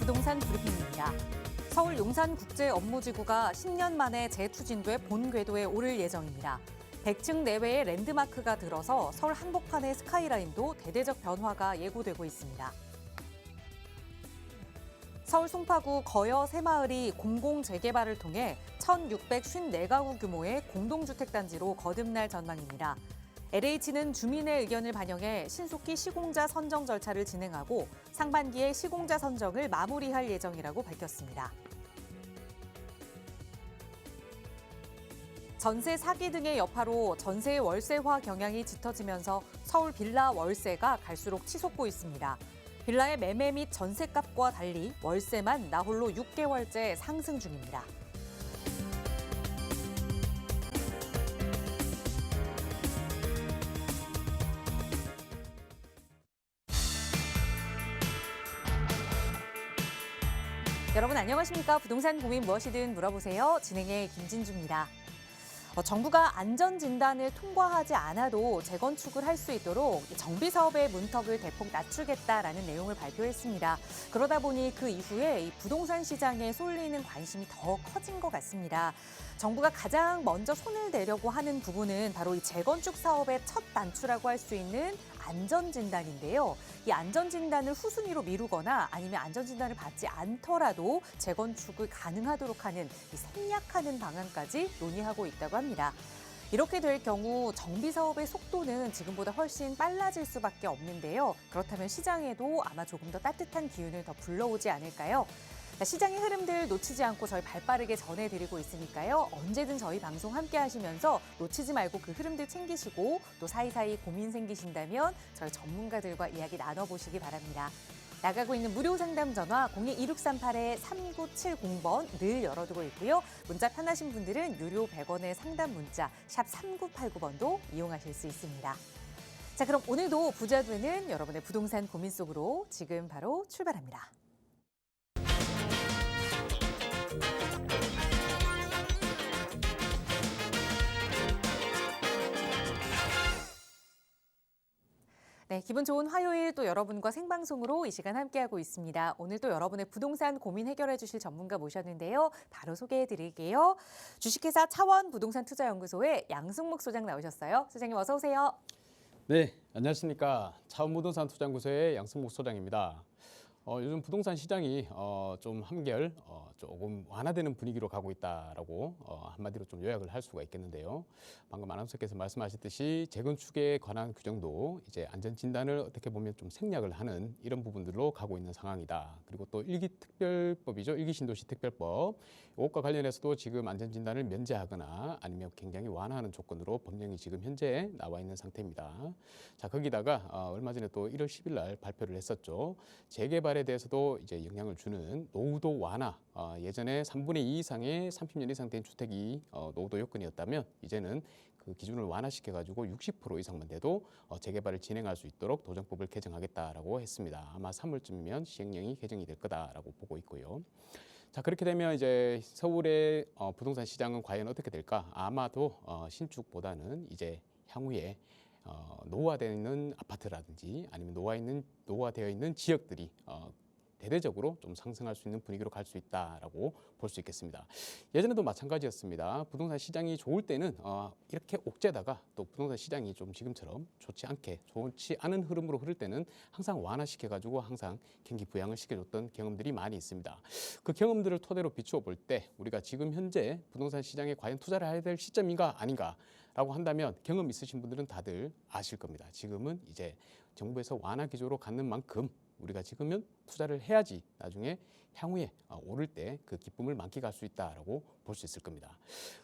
부동산 브리핑입니다. 서울 용산국제업무지구가 10년 만에 재추진돼 본 궤도에 오를 예정입니다. 100층 내외의 랜드마크가 들어서 서울 한복판의 스카이라인도 대대적 변화가 예고되고 있습니다. 서울 송파구 거여 새마을이 공공재개발을 통해 1,654가구 규모의 공동주택단지로 거듭날 전망입니다. LH는 주민의 의견을 반영해 신속히 시공자 선정 절차를 진행하고 상반기에 시공자 선정을 마무리할 예정이라고 밝혔습니다. 전세 사기 등의 여파로 전세 월세화 경향이 짙어지면서 서울 빌라 월세가 갈수록 치솟고 있습니다. 빌라의 매매 및 전세값과 달리 월세만 나홀로 6개월째 상승 중입니다. 여러분 안녕하십니까? 부동산 고민 무엇이든 물어보세요. 진행의 김진주입니다. 정부가 안전진단을 통과하지 않아도 재건축을 할 수 있도록 정비사업의 문턱을 대폭 낮추겠다라는 내용을 발표했습니다. 그러다 보니 그 이후에 이 부동산 시장에 쏠리는 관심이 더 커진 것 같습니다. 정부가 가장 먼저 손을 대려고 하는 부분은 바로 이 재건축 사업의 첫 단추라고 할 수 있는 안전진단인데요. 이 안전진단을 후순위로 미루거나 아니면 안전진단을 받지 않더라도 재건축을 가능하도록 하는 이 생략하는 방안까지 논의하고 있다고 합니다. 이렇게 될 경우 정비사업의 속도는 지금보다 훨씬 빨라질 수밖에 없는데요. 그렇다면 시장에도 아마 조금 더 따뜻한 기운을 더 불러오지 않을까요? 시장의 흐름들 놓치지 않고 저희 발빠르게 전해드리고 있으니까요. 언제든 저희 방송 함께 하시면서 놓치지 말고 그 흐름들 챙기시고 또 사이사이 고민 생기신다면 저희 전문가들과 이야기 나눠보시기 바랍니다. 나가고 있는 무료 상담 전화 02-2638-3970번 늘 열어두고 있고요. 문자 편하신 분들은 유료 100원의 상담 문자 샵 3989번도 이용하실 수 있습니다. 자, 그럼 오늘도 부자 되는 여러분의 부동산 고민 속으로 지금 바로 출발합니다. 네, 기분 좋은 화요일 또 여러분과 생방송으로 이 시간 함께하고 있습니다. 오늘 또 여러분의 부동산 고민 해결해 주실 전문가 모셨는데요. 바로 소개해 드릴게요. 주식회사 차원 부동산투자연구소의 양승목 소장 나오셨어요. 소장님 어서 오세요. 네, 안녕하십니까. 차원부동산 투자연구소의 양승목 소장입니다. 요즘 부동산 시장이 좀 한결 조금 완화되는 분위기로 가고 있다라고 한마디로 좀 요약을 할 수가 있겠는데요. 방금 아나운서께서 말씀하셨듯이 재건축에 관한 규정도 이제 안전진단을 어떻게 보면 좀 생략을 하는 이런 부분들로 가고 있는 상황이다. 그리고 또 일기특별법이죠. 일기신도시특별법. 이것과 관련해서도 지금 안전진단을 면제하거나 아니면 굉장히 완화하는 조건으로 법령이 지금 현재 나와 있는 상태입니다. 자, 거기다가 얼마 전에 또 1월 10일 날 발표를 했었죠. 재개발에 대해서도 이제 영향을 주는 노후도 완화. 예전에 3분의 2 이상의 30년 이상 된 주택이 노후도 요건이었다면 이제는 그 기준을 완화시켜가지고 60% 이상만 돼도 재개발을 진행할 수 있도록 도정법을 개정하겠다라고 했습니다. 아마 3월쯤이면 시행령이 개정이 될 거다라고 보고 있고요. 자, 그렇게 되면 이제 서울의 부동산 시장은 과연 어떻게 될까? 아마도 신축보다는 이제 향후에 노후화되어 있는 아파트라든지 아니면 노후화되어 있는 지역들이 대대적으로 좀 상승할 수 있는 분위기로 갈 수 있다라고 볼 수 있겠습니다. 예전에도 마찬가지였습니다. 부동산 시장이 좋을 때는 이렇게 옥죄다가 또 부동산 시장이 좀 지금처럼 좋지 않은 흐름으로 흐를 때는 항상 완화시켜가지고 항상 경기 부양을 시켜줬던 경험들이 많이 있습니다. 그 경험들을 토대로 비추어 볼 때 우리가 지금 현재 부동산 시장에 과연 투자를 해야 될 시점인가 아닌가 라고 한다면 경험 있으신 분들은 다들 아실 겁니다. 지금은 이제 정부에서 완화 기조로 갖는 만큼 우리가 지금은 투자를 해야지 나중에 향후에 오를 때 그 기쁨을 만끽할 수 있다라고 볼 수 있을 겁니다.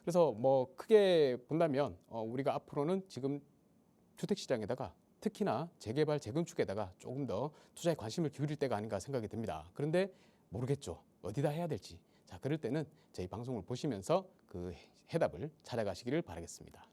그래서 뭐 크게 본다면 우리가 앞으로는 지금 주택시장에다가 특히나 재개발, 재건축에다가 조금 더 투자에 관심을 기울일 때가 아닌가 생각이 듭니다. 그런데 모르겠죠. 어디다 해야 될지. 자, 그럴 때는 저희 방송을 보시면서 그 해답을 찾아가시기를 바라겠습니다.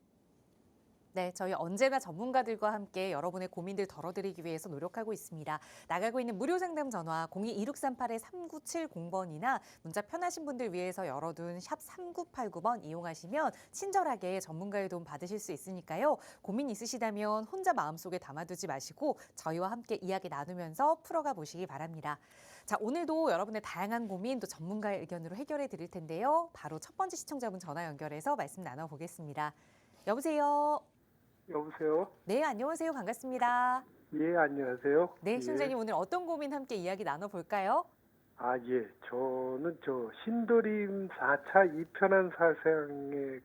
네, 저희 언제나 전문가들과 함께 여러분의 고민들 덜어드리기 위해서 노력하고 있습니다. 나가고 있는 무료 상담 전화 02-2638-3970번이나 문자 편하신 분들 위해서 열어둔 샵 3989번 이용하시면 친절하게 전문가의 도움 받으실 수 있으니까요. 고민 있으시다면 혼자 마음속에 담아두지 마시고 저희와 함께 이야기 나누면서 풀어가 보시기 바랍니다. 자, 오늘도 여러분의 다양한 고민 또 전문가의 의견으로 해결해 드릴 텐데요. 바로 첫 번째 시청자분 전화 연결해서 말씀 나눠보겠습니다. 여보세요. 여보세요? 네, 안녕하세요. 반갑습니다. 예, 안녕하세요. 네, 예. 시청자님 오늘 어떤 고민 함께 이야기 나눠볼까요? 아, 예. 저는 신도림 4차 이편한 사상의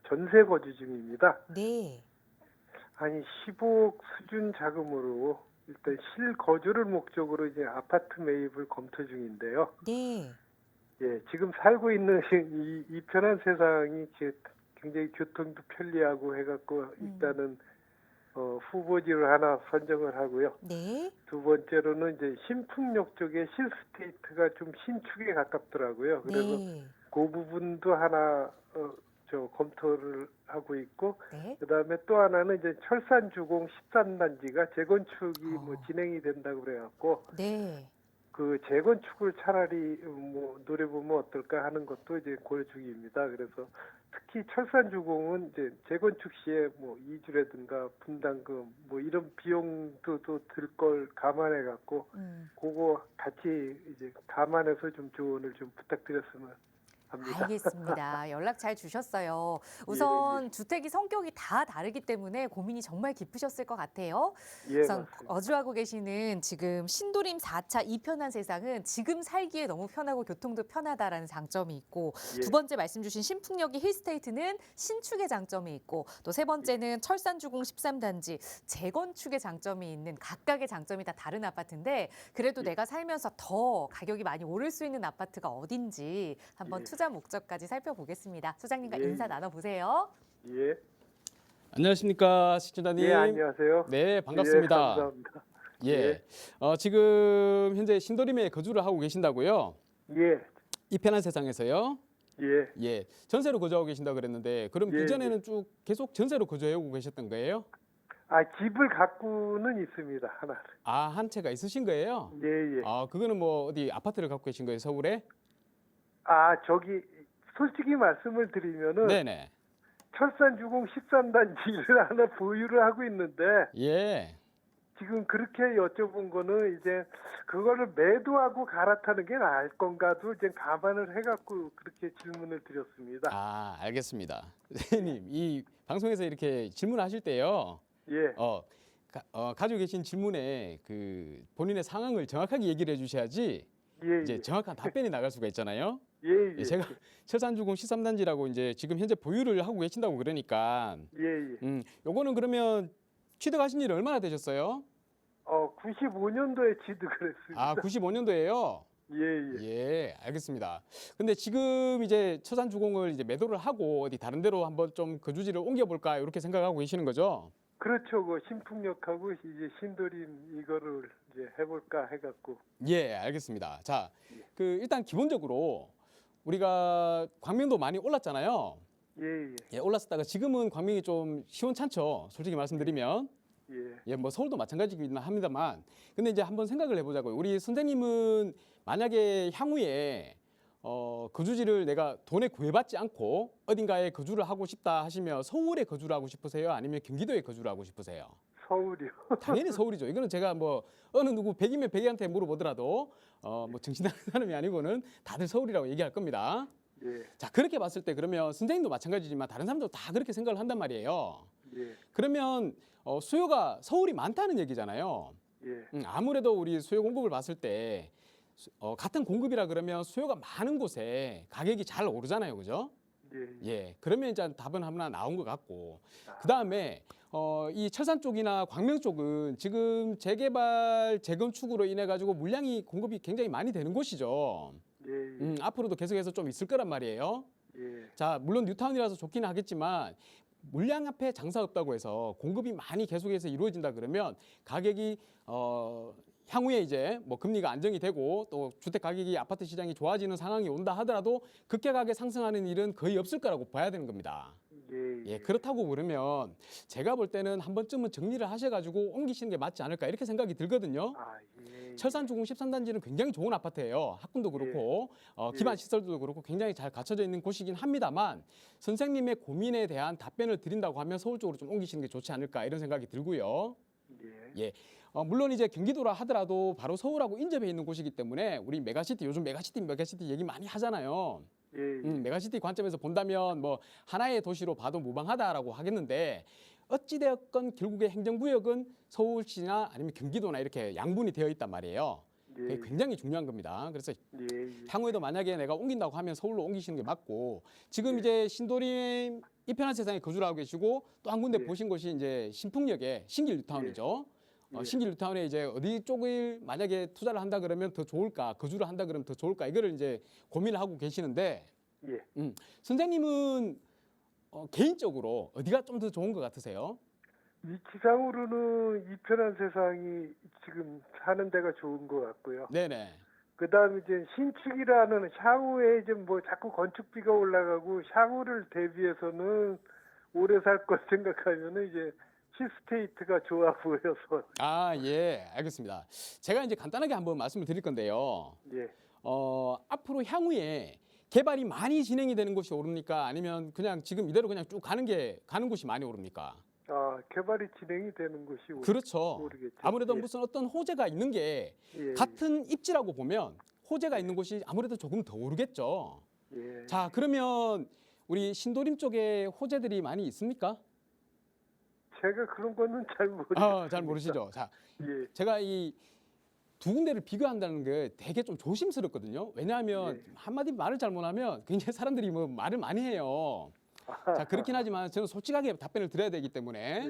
전세 거주 중입니다. 네. 아니, 10억 수준 자금으로 일단 실거주를 목적으로 이제 아파트 매입을 검토 중인데요. 네. 예, 지금 살고 있는 이 편한 세상이 굉장히 교통도 편리하고 해갖고 일단은 후보지를 하나 선정을 하고요. 네. 두 번째로는 이제 신풍역 쪽에 실스테이트가 좀 신축에 가깝더라고요. 그래서 네. 그 부분도 하나 검토를 하고 있고, 네. 그다음에 또 하나는 이제 철산주공 13단지가 재건축이 진행이 된다고 그래갖고 네. 그 재건축을 차라리 노려보면 어떨까 하는 것도 이제 고려 중입니다. 그래서 특히 철산주공은 이제 재건축 시에 이주라든가 분담금 이런 비용도 들 걸 감안해 갖고 그거 같이 이제 감안해서 좀 조언을 좀 부탁드렸으면 합니다. 알겠습니다. 연락 잘 주셨어요. 우선 주택이 성격이 다 다르기 때문에 고민이 정말 깊으셨을 것 같아요. 예, 우선 맞습니다. 거주하고 계시는 지금 신도림 4차 이편한 세상은 지금 살기에 너무 편하고 교통도 편하다라는 장점이 있고 예. 두 번째 말씀 주신 신풍역의 힐스테이트는 신축의 장점이 있고 또 세 번째는 철산주공 13단지 재건축의 장점이 있는 각각의 장점이 다 다른 아파트인데 그래도 내가 살면서 더 가격이 많이 오를 수 있는 아파트가 어딘지 한번 투자 목적까지 살펴보겠습니다. 소장님과 인사 나눠보세요. 예. 안녕하십니까, 시청자님. 예, 안녕하세요. 네, 반갑습니다. 예, 감사합니다. 예. 지금 현재 신도림에 거주를 하고 계신다고요? 예. 이편한 세상에서요? 예. 예. 전세로 거주하고 계신다고 그랬는데 그럼 예, 이전에는 쭉 계속 전세로 거주하고 계셨던 거예요? 아, 집을 갖고는 있습니다. 하나. 아, 한 채가 있으신 거예요? 예, 예. 아, 그거는 어디 아파트를 갖고 계신 거예요, 서울에? 아, 솔직히 말씀을 드리면은 네네. 철산주공 13단지를 하나 보유를 하고 있는데 예. 지금 그렇게 여쭤본 거는 이제 그거를 매도하고 갈아타는 게 나을 건가도 이제 감안을 해갖고 그렇게 질문을 드렸습니다. 아, 알겠습니다. 선생님, 이 방송에서 이렇게 질문하실 때요. 예, 가지고 계신 질문에 그 본인의 상황을 정확하게 얘기를 해주셔야지 예, 이제 예, 정확한 답변이 나갈 수가 있잖아요. 예, 예, 제가 철산주공 13단지라고 이제 지금 현재 보유를 하고 계신다고 그러니까 예, 예. 요거는 그러면 취득하신 지 얼마나 되셨어요? 95년도에 취득을 했습니다. 아, 95년도에요. 예, 예. 예, 알겠습니다. 근데 지금 이제 철산주공을 이제 매도를 하고 어디 다른 데로 한번 좀 거주지를 옮겨볼까 이렇게 생각하고 계시는 거죠? 그렇죠. 신풍역하고 이제 신도림 이거를 이제 해볼까 해갖고. 예, 알겠습니다. 자, 일단 기본적으로 우리가 광명도 많이 올랐잖아요. 예, 예, 예, 올랐었다가 지금은 광명이 좀 시원찮죠. 솔직히 말씀드리면. 예. 예, 서울도 마찬가지긴 합니다만. 근데 이제 한번 생각을 해보자고요. 우리 선생님은 만약에 향후에 거주지를 내가 돈에 구애받지 않고 어딘가에 거주를 하고 싶다 하시면 서울에 거주를 하고 싶으세요? 아니면 경기도에 거주를 하고 싶으세요? 서울이요. 당연히 서울이죠. 이거는 제가 어느 누구 100이면 100이한테 물어보더라도 정신나는 사람이 아니고는 다들 서울이라고 얘기할 겁니다. 예, 자, 그렇게 봤을 때 그러면 선생님도 마찬가지지만 다른 사람도 다 그렇게 생각을 한단 말이에요. 예, 그러면 수요가 서울이 많다는 얘기잖아요. 예, 아무래도 우리 수요 공급을 봤을 때 같은 공급이라 그러면 수요가 많은 곳에 가격이 잘 오르잖아요, 그죠? 예, 예, 그러면 이제 답은 하나 나온 것 같고 그 다음에 이 철산 쪽이나 광명 쪽은 지금 재개발 재건축으로 인해 가지고 물량이 공급이 굉장히 많이 되는 곳이죠. 예, 앞으로도 계속해서 좀 있을 거란 말이에요. 예, 자, 물론 뉴타운이라서 좋기는 하겠지만 물량 앞에 장사 없다고 해서 공급이 많이 계속해서 이루어진다 그러면 가격이 향후에 이제 금리가 안정이 되고 또 주택 가격이 아파트 시장이 좋아지는 상황이 온다 하더라도 급격하게 상승하는 일은 거의 없을 거라고 봐야 되는 겁니다. 예. 그렇다고 그러면 제가 볼 때는 한 번쯤은 정리를 하셔가지고 옮기시는 게 맞지 않을까 이렇게 생각이 들거든요. 아, 예. 철산주공 13단지는 굉장히 좋은 아파트예요. 학군도 그렇고 기반 시설도 그렇고 굉장히 잘 갖춰져 있는 곳이긴 합니다만 선생님의 고민에 대한 답변을 드린다고 하면 서울 쪽으로 좀 옮기시는 게 좋지 않을까 이런 생각이 들고요. 예. 물론 이제 경기도라 하더라도 바로 서울하고 인접해 있는 곳이기 때문에 우리 메가시티 요즘 메가시티 얘기 많이 하잖아요. 예. 메가시티 관점에서 본다면 뭐 하나의 도시로 봐도 무방하다라고 하겠는데 어찌되었건 결국에 행정구역은 서울시나 아니면 경기도나 이렇게 양분이 되어 있단 말이에요. 그게 굉장히 중요한 겁니다. 그래서 향후에도 만약에 내가 옮긴다고 하면 서울로 옮기시는 게 맞고 지금 이제 신도림 이편한 세상에 거주를 하고 계시고 또 한 군데 보신 곳이 이제 신풍역의 신길 뉴타운이죠. 신길 뉴타운에 이제 어디 쪽을 만약에 투자를 한다 그러면 더 좋을까, 거주를 한다 그러면 더 좋을까 이거를 이제 고민을 하고 계시는데 선생님은 개인적으로 어디가 좀 더 좋은 것 같으세요? 위치상으로는 이편한 세상이 지금 사는 데가 좋은 것 같고요. 네네. 그다음에 이제 신축이라는 향후에 이제 뭐 자꾸 건축비가 올라가고 향후를 대비해서는 오래 살 것 생각하면은 이제 힐스테이트가 좋아 보여서. 아, 예, 알겠습니다. 제가 이제 간단하게 한번 말씀을 드릴 건데요. 예. 앞으로 향후에 개발이 많이 진행이 되는 곳이 오릅니까? 아니면 그냥 지금 이대로 그냥 쭉 가는 곳이 많이 오릅니까? 아, 개발이 진행이 되는 곳이 그렇죠. 모르겠죠. 아무래도 무슨 어떤 호재가 있는 게 같은 입지라고 보면 호재가 있는 곳이 아무래도 조금 더 오르겠죠. 예. 자, 그러면 우리 신도림 쪽에 호재들이 많이 있습니까? 제가 그런 거는 잘 모르겠어요. 잘 모르시죠. 자, 예. 제가 이 두 군데를 비교한다는 게 되게 좀 조심스럽거든요. 왜냐하면 한마디 말을 잘못하면 굉장히 사람들이 뭐 말을 많이 해요. 자, 그렇긴 하지만 저는 솔직하게 답변을 드려야 되기 때문에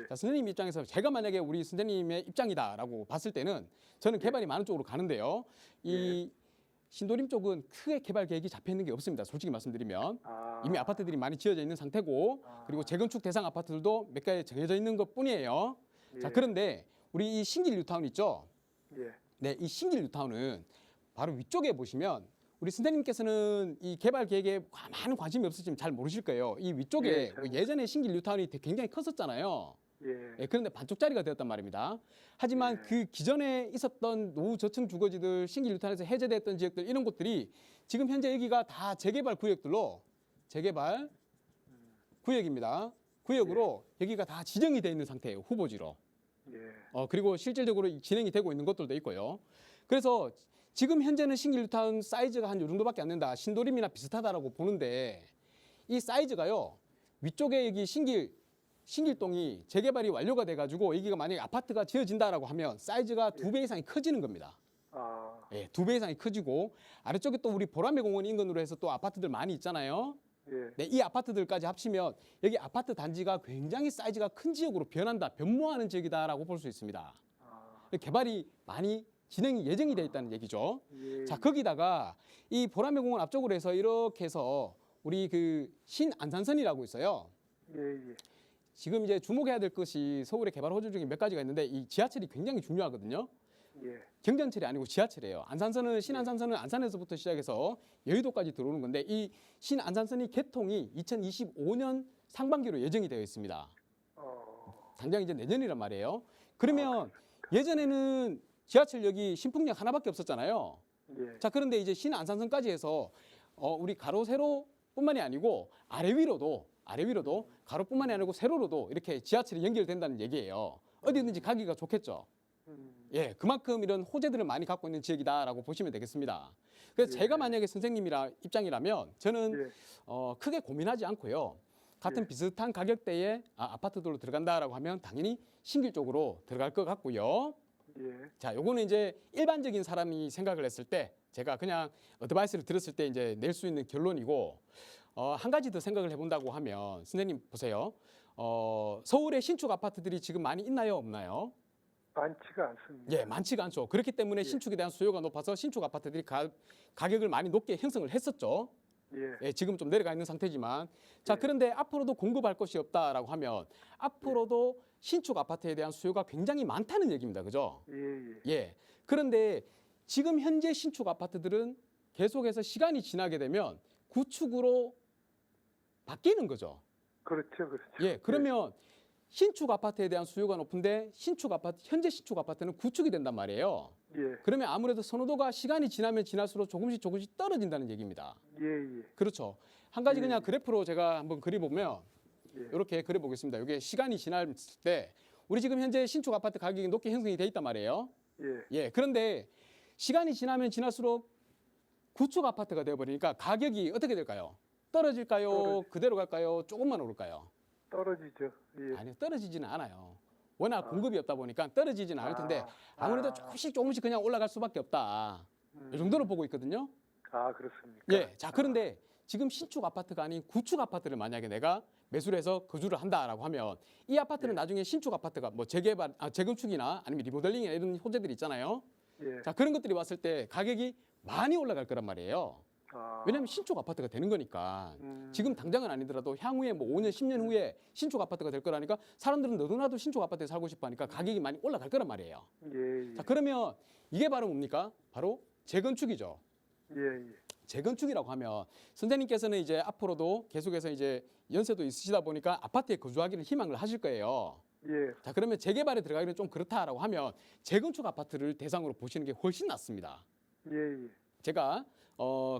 자, 선생님 입장에서 제가 만약에 우리 선생님의 입장이다라고 봤을 때는 저는 개발이 많은 쪽으로 가는데요. 이 신도림 쪽은 크게 개발 계획이 잡혀 있는 게 없습니다. 솔직히 말씀드리면 이미 아파트들이 많이 지어져 있는 상태고 그리고 재건축 대상 아파트들도 몇 개 정해져 있는 것뿐이에요. 자, 그런데 우리 이 신길 뉴타운 있죠? 네, 이 신길 뉴타운은 바로 위쪽에 보시면 우리 선생님께서는 이 개발 계획에 많은 관심이 없으시면 잘 모르실 거예요. 이 위쪽에 예전에 신길 뉴타운이 굉장히 컸었잖아요. 그런데 반쪽짜리가 되었단 말입니다. 하지만 그 기존에 있었던 노후 저층 주거지들 신길 뉴타운에서 해제됐던 지역들 이런 곳들이 지금 현재 여기가 다 재개발 구역들로 재개발 구역입니다. 구역으로 여기가 다 지정이 되어 있는 상태예요. 후보지로. 그리고 실질적으로 진행이 되고 있는 것들도 있고요. 그래서 지금 현재는 신길 뉴타운 사이즈가 한 요 정도밖에 안 된다. 신도림이나 비슷하다라고 보는데 이 사이즈가요. 위쪽에 여기 신길동이 재개발이 완료가 돼가지고 여기가 만약에 아파트가 지어진다라고 하면 사이즈가 2배 이상이 커지는 겁니다. 예, 2배 이상이 커지고 아래쪽에 또 우리 보라매 공원 인근으로 해서 또 아파트들 많이 있잖아요. 네, 이 아파트들까지 합치면 여기 아파트 단지가 굉장히 사이즈가 큰 지역으로 변모하는 지역이다라고 볼 수 있습니다. 개발이 많이 진행이 예정이 돼 있다는 얘기죠. 자, 거기다가 이 보라매 공원 앞쪽으로 해서 이렇게 해서 우리 그 신안산선이라고 있어요. 지금 이제 주목해야 될 것이 서울의 개발 호재 중에 몇 가지가 있는데 이 지하철이 굉장히 중요하거든요. 경전철이 아니고 지하철이에요. 안산선은 신안산선은 안산에서부터 시작해서 여의도까지 들어오는 건데 이 신안산선이 개통이 2025년 상반기로 예정이 되어 있습니다. 당장 이제 내년이란 말이에요. 그러면 예전에는 지하철역이 신풍역 하나밖에 없었잖아요. 자, 그런데 이제 신안산선까지 해서 우리 가로 세로뿐만이 아니고 아래 위로도 가로뿐만이 아니고 세로로도 이렇게 지하철이 연결된다는 얘기예요. 어디든지 가기가 좋겠죠. 예, 그만큼 이런 호재들을 많이 갖고 있는 지역이다라고 보시면 되겠습니다. 그래서 제가 만약에 선생님이라 입장이라면 저는 크게 고민하지 않고요. 같은 비슷한 가격대의 아파트들로 들어간다라고 하면 당연히 신길 쪽으로 들어갈 것 같고요. 자, 요거는 이제 일반적인 사람이 생각을 했을 때 제가 그냥 어드바이스를 들었을 때 이제 낼 수 있는 결론이고 한 가지 더 생각을 해본다고 하면 선생님 보세요. 서울의 신축 아파트들이 지금 많이 있나요, 없나요? 많지가 않습니다. 예, 많지가 않죠. 그렇기 때문에 신축에 대한 수요가 높아서 신축 아파트들이 가격을 많이 높게 형성을 했었죠. 예, 지금 좀 내려가 있는 상태지만 자, 그런데 앞으로도 공급할 것이 없다라고 하면 앞으로도 신축 아파트에 대한 수요가 굉장히 많다는 얘기입니다. 그죠? 예. 그런데 지금 현재 신축 아파트들은 계속해서 시간이 지나게 되면 구축으로 바뀌는 거죠. 그렇죠, 그렇죠. 예, 그러면 신축 아파트에 대한 수요가 높은데 현재 신축 아파트는 구축이 된단 말이에요. 예, 그러면 아무래도 선호도가 시간이 지나면 지날수록 조금씩 떨어진다는 얘기입니다. 예, 예, 그렇죠. 한 가지 예. 그냥 그래프로 제가 한번 그려보면 예, 이렇게 그려보겠습니다. 이게 시간이 지날 때 우리 지금 현재 신축 아파트 가격이 높게 형성이 돼 있단 말이에요. 예, 예, 그런데 시간이 지나면 지날수록 구축 아파트가 되어버리니까 가격이 어떻게 될까요? 떨어질까요? 그대로 갈까요? 조금만 오를까요? 떨어지죠. 예. 아니요, 떨어지지는 않아요. 워낙 공급이 없다 보니까 떨어지지는 않을 텐데 아무래도 조금씩 그냥 올라갈 수밖에 없다. 이 정도로 보고 있거든요. 아, 그렇습니까? 예, 자 그런데 지금 신축 아파트가 아닌 구축 아파트를 만약에 내가 매수를 해서 거주를 한다라고 하면 이 아파트는 나중에 신축 아파트가 뭐 재건축이나 아니면 리모델링이나 이런 호재들이 있잖아요. 예. 자 그런 것들이 왔을 때 가격이 많이 올라갈 거란 말이에요. 아, 왜냐하면 신축 아파트가 되는 거니까 지금 당장은 아니더라도 향후에 뭐 5년, 10년 후에 신축 아파트가 될 거라니까 사람들은 너도나도 신축 아파트에 살고 싶어 하니까 가격이 많이 올라갈 거란 말이에요. 예, 예, 자 그러면 이게 바로 뭡니까? 바로 재건축이죠. 예, 예. 재건축이라고 하면 선생님께서는 이제 앞으로도 계속해서 이제 연세도 있으시다 보니까 아파트에 거주하기를 희망을 하실 거예요. 예, 자 그러면 재개발에 들어가기는 좀 그렇다라고 하면 재건축 아파트를 대상으로 보시는 게 훨씬 낫습니다. 예, 예. 제가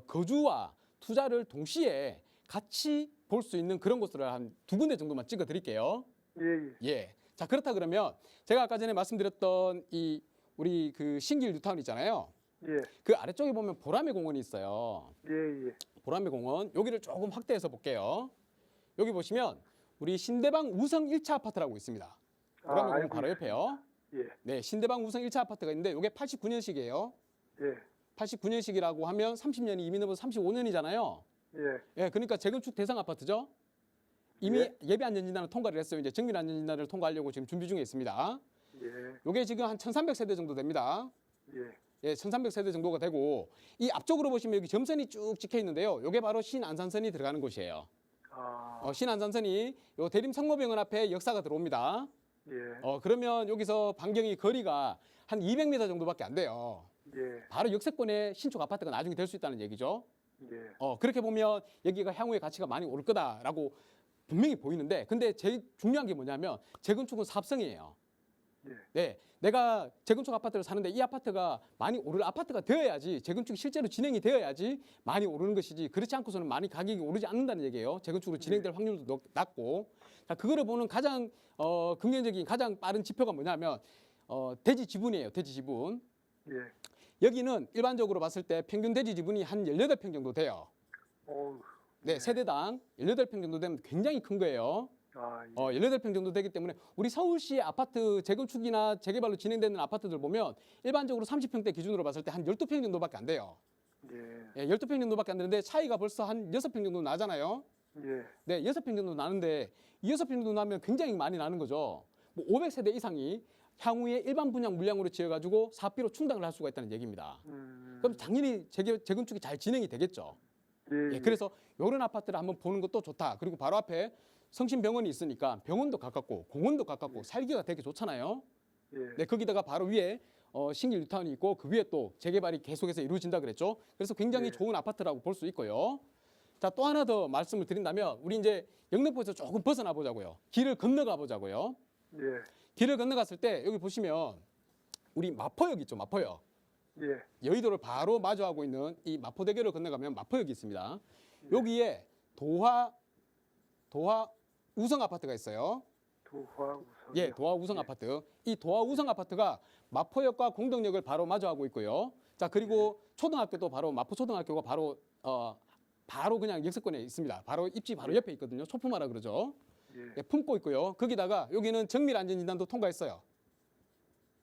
거주와 투자를 동시에 같이 볼 수 있는 그런 곳을 한 2군데 정도만 찍어 드릴게요. 예, 예. 예. 자, 그렇다 그러면 제가 아까 전에 말씀드렸던 이 우리 그 신길 뉴타운 있잖아요. 예, 그 아래쪽에 보면 보라매 공원이 있어요. 예, 예. 보라매 공원. 여기를 조금 확대해서 볼게요. 여기 보시면 우리 신대방 우성 1차 아파트라고 있습니다. 보라매 공원 알고 바로 옆에요. 예, 네, 신대방 우성 1차 아파트가 있는데 이게 89년식이에요. 예, 89년식이라고 하면 30년이 이미 넘어서 35년이잖아요. 예. 예, 그러니까 재건축 대상 아파트죠. 이미 예. 예비 안전진단을 통과를 했어요. 이제 정밀 안전진단을 통과하려고 지금 준비 중에 있습니다. 예, 이게 지금 한 1,300세대 정도 됩니다. 예, 예, 1,300세대 정도가 되고 이 앞쪽으로 보시면 여기 점선이 쭉 찍혀 있는데요. 이게 바로 신안산선이 들어가는 곳이에요. 아, 신안산선이 요 대림 성모병원 앞에 역사가 들어옵니다. 예, 그러면 여기서 반경이 거리가 한 200m 정도밖에 안 돼요. 예, 바로 역세권의 신축 아파트가 나중에 될 수 있다는 얘기죠. 예, 그렇게 보면 여기가 향후에 가치가 많이 오를 거다라고 분명히 보이는데 근데 제일 중요한 게 뭐냐면 재건축은 사업성이에요. 예. 네, 내가 재건축 아파트를 사는데 이 아파트가 많이 오를 아파트가 되어야지 재건축이 실제로 진행이 되어야지 많이 오르는 것이지 그렇지 않고서는 많이 가격이 오르지 않는다는 얘기예요. 재건축으로 진행될 확률도 낮고 자, 그거를 보는 가장 긍정적인 가장 빠른 지표가 뭐냐면 대지 지분이에요. 대지 지분. 예. 여기는 일반적으로 봤을 때 평균 대지 지분이 한 18평 정도 돼요. 어우, 네, 세대당 18평 정도 되면 굉장히 큰 거예요. 아, 예, 18평 정도 되기 때문에 우리 서울시 아파트 재건축이나 재개발로 진행되는 아파트들 보면 일반적으로 30평대 기준으로 봤을 때 한 12평 정도밖에 안 돼요. 예, 예, 12평 정도밖에 안 되는데 차이가 벌써 한 6평 정도 나잖아요. 예, 네, 6평 정도 나는데 이 6평 정도 나면 굉장히 많이 나는 거죠. 뭐 500세대 이상이 향후에 일반 분양 물량으로 지어가지고 사업비로 충당을 할 수가 있다는 얘기입니다. 그럼 당연히 재건축이 잘 진행이 되겠죠. 예, 예, 그래서 이런 아파트를 한번 보는 것도 좋다. 그리고 바로 앞에 성심병원이 있으니까 병원도 가깝고 공원도 가깝고 살기가 되게 좋잖아요. 예, 네, 거기다가 바로 위에 신길 뉴타운이 있고 그 위에 또 재개발이 계속해서 이루어진다 그랬죠. 그래서 굉장히 네. 좋은 아파트라고 볼 수 있고요. 자, 또 하나 더 말씀을 드린다면 우리 이제 영등포에서 조금 벗어나 보자고요. 길을 건너가 보자고요. 예, 길을 건너갔을 때 여기 보시면 우리 마포역 있죠, 마포역. 예, 여의도를 바로 마주하고 있는 이 마포대교를 건너가면 마포역이 있습니다. 여기에 도화 우성 아파트가 있어요. 도화 우선. 예, 도화 우성 아파트. 이 도화 우성 아파트가 마포역과 공덕역을 바로 마주하고 있고요. 자, 그리고 초등학교도 바로 마포 초등학교가 바로 그냥 역세권에 있습니다. 바로 입지 바로 옆에 있거든요. 초품화라 그러죠. 예, 예, 품고 있고요. 거기다가 여기는 정밀 안전진단도 통과했어요.